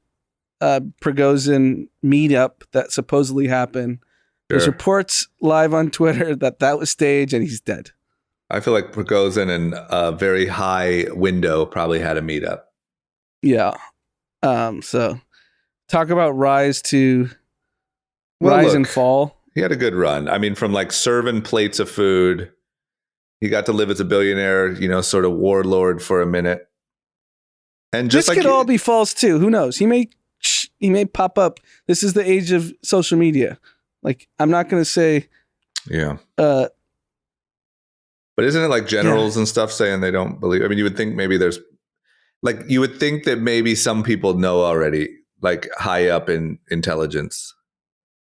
Prigozhin meetup that supposedly happened. Sure. There's reports live on Twitter that was staged and he's dead. I feel like Prigozhin and a very high window probably had a meetup. Yeah. So talk about rise and fall. He had a good run. I mean, from like serving plates of food, he got to live as a billionaire, sort of warlord for a minute. And just this could all be false too. Who knows? He may pop up. This is the age of social media. Like, I'm not going to say. Yeah. But isn't it like generals and stuff saying they don't believe? I mean, you would think maybe you would think that maybe some people know already, like high up in intelligence.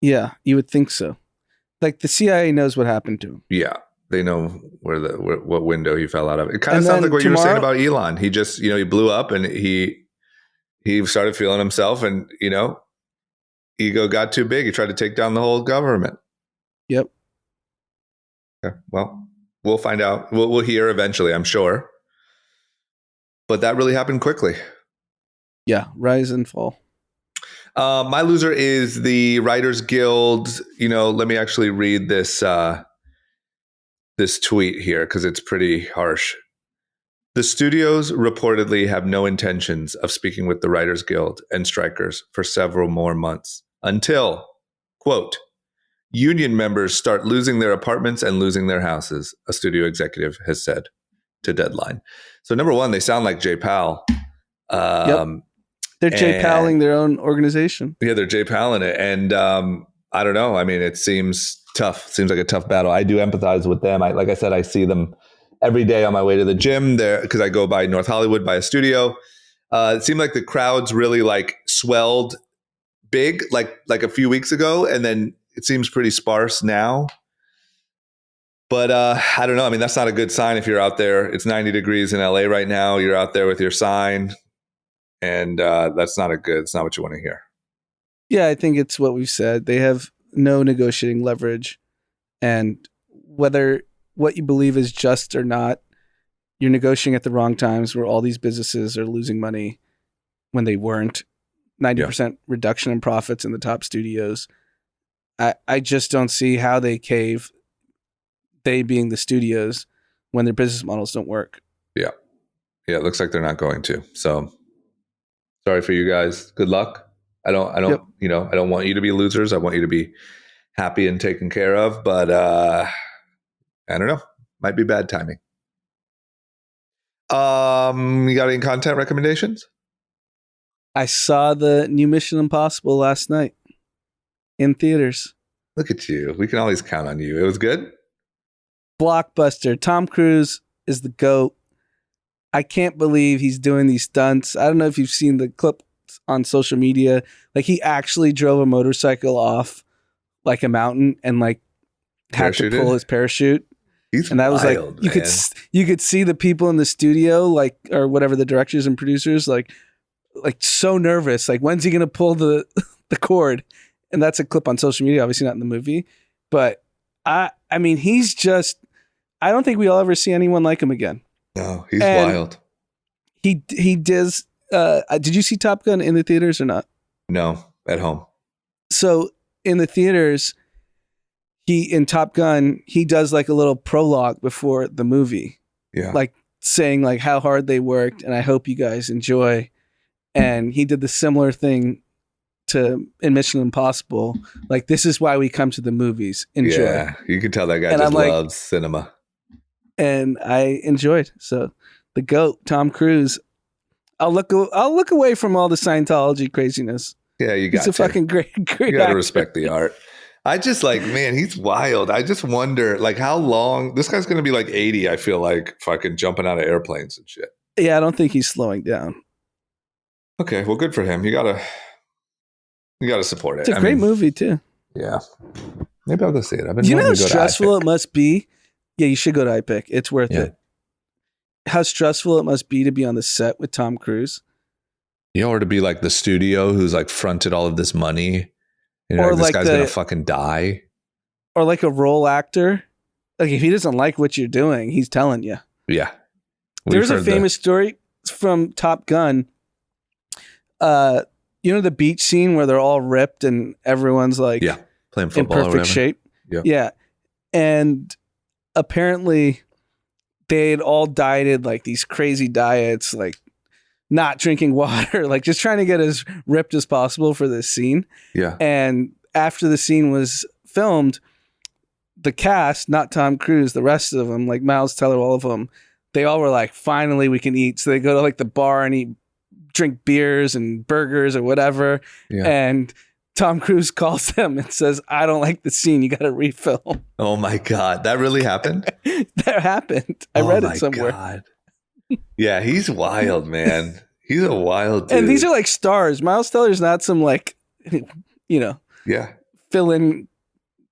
Yeah, you would think so. Like the CIA knows what happened to him. Yeah. They know what window he fell out of. It kind of sounds like what you were saying about Elon. He just, he blew up and he started feeling himself and, ego got too big. He tried to take down the whole government. Yep. Okay. Well, we'll find out. We'll hear eventually, I'm sure. But that really happened quickly. Yeah. Rise and fall. My loser is the Writers Guild. Let me actually read this tweet here because it's pretty harsh. The studios reportedly have no intentions of speaking with the Writers Guild and strikers for several more months until, quote, union members start losing their apartments and losing their houses, a studio executive has said to Deadline. So number one, they sound like Jay Powell. Yep. They're Jay Powelling their own organization. Yeah, they're Jay Powelling it. And I don't know. I mean, it seems tough. Seems like a tough battle. I do empathize with them. Like I said, I see them every day on my way to the gym there because I go by North Hollywood by a studio. It seemed like the crowds really like swelled big like a few weeks ago, and then it seems pretty sparse now. But I don't know. I mean, that's not a good sign if you're out there. It's 90 degrees in LA right now. You're out there with your sign, and that's not it's not what you want to hear. Yeah, I think it's what we've said. They have no negotiating leverage, and whether what you believe is just or not, you're negotiating at the wrong times where all these businesses are losing money when they weren't. 90% reduction in profits in the top studios. I just don't see how they cave, they being the studios, when their business models don't work. Yeah. Yeah, it looks like they're not going to. So sorry for you guys. Good luck. I don't I don't want you to be losers. I want you to be happy and taken care of, but I don't know. Might be bad timing. You got any content recommendations? I saw the new Mission Impossible last night in theaters. Look at you. We can always count on you. It was good? Blockbuster. Tom Cruise is the GOAT. I can't believe he's doing these stunts. I don't know if you've seen the clip on social media. Like, he actually drove a motorcycle off like a mountain and like had to pull his parachute. And that was wild, like, you could see the people in the studio, like, or whatever, the directors and producers, like so nervous. Like, when's he going to pull the cord? And that's a clip on social media, obviously not in the movie. But I mean, he's just, I don't think we'll ever see anyone like him again. No, he's wild. He does. Did you see Top Gun in the theaters or not? No, at home. So in the theaters, in Top Gun, he does like a little prologue before the movie. Yeah. Like saying like how hard they worked and I hope you guys enjoy. And he did the similar thing in Mission Impossible. Like, this is why we come to the movies. Enjoy. Yeah, you can tell that guy just loves cinema. And I enjoyed. So the GOAT, Tom Cruise. I'll look away from all the Scientology craziness. Yeah, you got He's a fucking great You got to actor. respect the art. I just like, man, he's wild. I just wonder, like, how long this guy's going to be like 80. I feel like fucking jumping out of airplanes and shit. Yeah, I don't think he's slowing down. Okay, well, good for him. You gotta support it. It's a great movie too. Yeah, maybe I'll go see it. I've been. You know how stressful it must be. Yeah, you should go to iPick. It's worth it. How stressful it must be to be on the set with Tom Cruise. Yeah, or to be like the studio who's like fronted all of this money. You know, or this like guy's gonna fucking die. Or like a role actor. Like, if he doesn't like what you're doing, he's telling you. Yeah. There's a famous story from Top Gun. You know the beach scene where they're all ripped and everyone's like playing football in perfect shape? Yeah. And apparently they had all dieted like these crazy diets, like not drinking water, like just trying to get as ripped as possible for this scene. Yeah. And after the scene was filmed, the cast, not Tom Cruise, the rest of them, like Miles Teller, all of them, they all were like, finally we can eat. So they go to like the bar and drink beers and burgers or whatever. Yeah. And Tom Cruise calls them and says, I don't like the scene. You got to refilm. Oh my God. That really happened? That happened. I read it somewhere. God. Yeah, he's wild, man. He's a wild dude. And these are like stars. Miles Teller's not some like, fill-in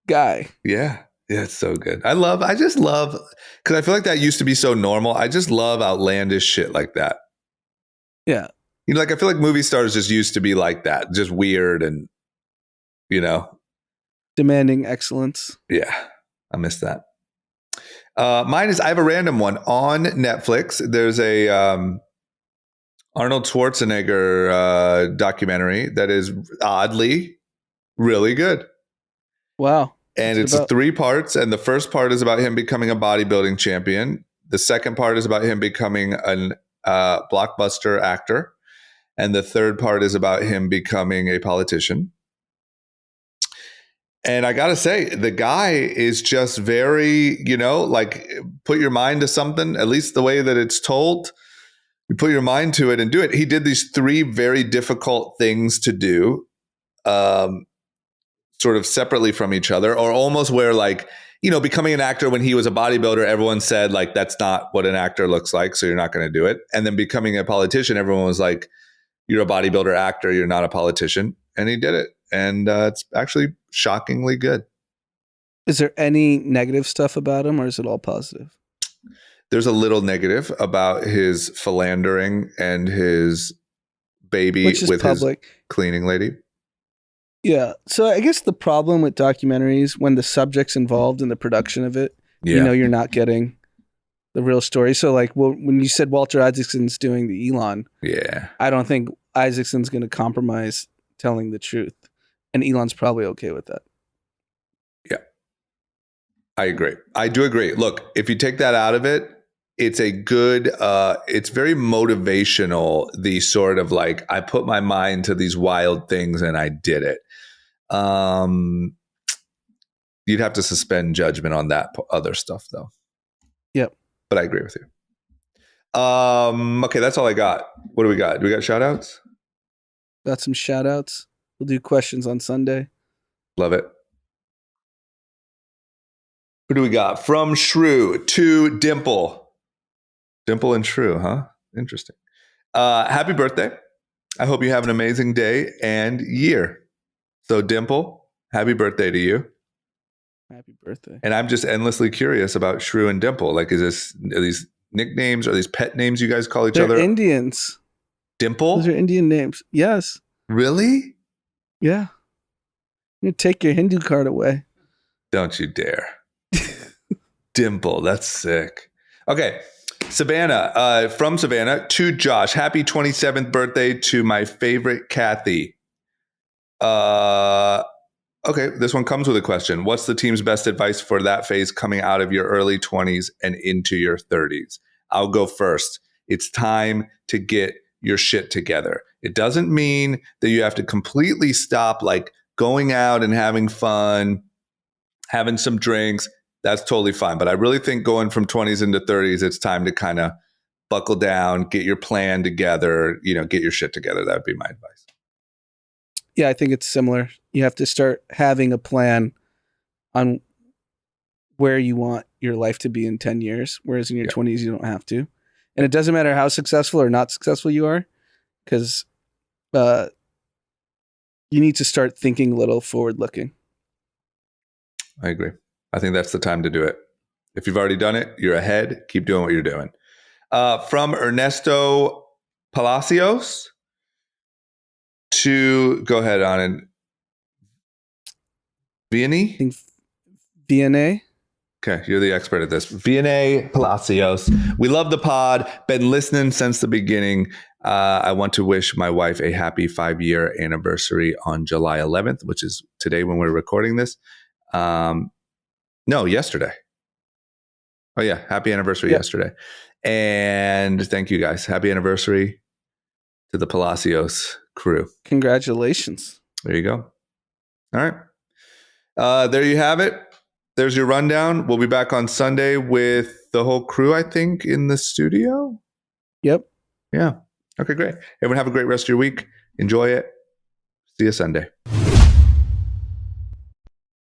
guy. Yeah. Yeah, it's so good. I just love, because I feel like that used to be so normal. I just love outlandish shit like that. Yeah. You know, like I feel like movie stars just used to be like that, just weird and, demanding excellence. Yeah, I miss that. Mine is, I have a random one on Netflix. There's a Arnold Schwarzenegger documentary that is oddly really good. Wow. And it's 3 parts. And the first part is about him becoming a bodybuilding champion. The second part is about him becoming a blockbuster actor. And the third part is about him becoming a politician. And I got to say, the guy is just very, like put your mind to something, at least the way that it's told. You put your mind to it and do it. He did these 3 very difficult things to do, sort of separately from each other, or almost where like, becoming an actor when he was a bodybuilder, everyone said like, that's not what an actor looks like. So you're not going to do it. And then becoming a politician, everyone was like, you're a bodybuilder actor. You're not a politician. And he did it. And it's actually shockingly good. Is there any negative stuff about him or is it all positive? There's a little negative about his philandering and his baby with public. His cleaning lady. Yeah. So I guess the problem with documentaries, when the subject's involved in the production of it, you're not getting the real story. So like when you said Walter Isaacson's doing the Elon, I don't think Isaacson's going to compromise telling the truth. And Elon's probably okay with that. Yeah. I agree. I do agree. Look, if you take that out of it, it's a good, it's very motivational, the sort of like, I put my mind to these wild things and I did it. You'd have to suspend judgment on that other stuff though. Yep. But I agree with you. Okay, that's all I got. What do we got? Do we got shout outs? Got some shout outs. We'll do questions on Sunday. Love it. Who do we got? From Shrew to Dimple. Dimple and Shrew, huh? Interesting. Happy birthday. I hope you have an amazing day and year. So Dimple, happy birthday to you. Happy birthday. And I'm just endlessly curious about Shrew and Dimple. Like, are these nicknames or these pet names you guys call each other? They're Indians. Dimple? Those are Indian names. Yes. Really? Yeah. You take your Hindu card away. Don't you dare. Dimple, that's sick. Okay. Savannah, from Savannah to Josh. Happy 27th birthday to my favorite Kathy. Okay, this one comes with a question. What's the team's best advice for that phase coming out of your early 20s and into your 30s? I'll go first. It's time to get your shit together. It doesn't mean that you have to completely stop like going out and having fun, having some drinks. That's totally fine. But I really think going from 20s into 30s, it's time to kind of buckle down, get your plan together, get your shit together. That would be my advice. Yeah, I think it's similar. You have to start having a plan on where you want your life to be in 10 years, whereas in your 20s, you don't have to. And it doesn't matter how successful or not successful you are, because you need to start thinking a little forward-looking. I agree. I think that's the time to do it. If you've already done it, you're ahead. Keep doing what you're doing. From Ernesto Palacios to, go ahead, Anand. Vianney? VNA? Okay, you're the expert at this. Vianney Palacios. We love the pod. Been listening since the beginning. I want to wish my wife a happy 5-year anniversary on July 11th, which is today when we're recording this. No, yesterday. Oh yeah, happy anniversary yesterday. And thank you guys. Happy anniversary to the Palacios crew. Congratulations. There you go. All right. There you have it. There's your rundown. We'll be back on Sunday with the whole crew, I think, in the studio. Yep. Yeah. Okay, great. Everyone have a great rest of your week. Enjoy it. See you Sunday.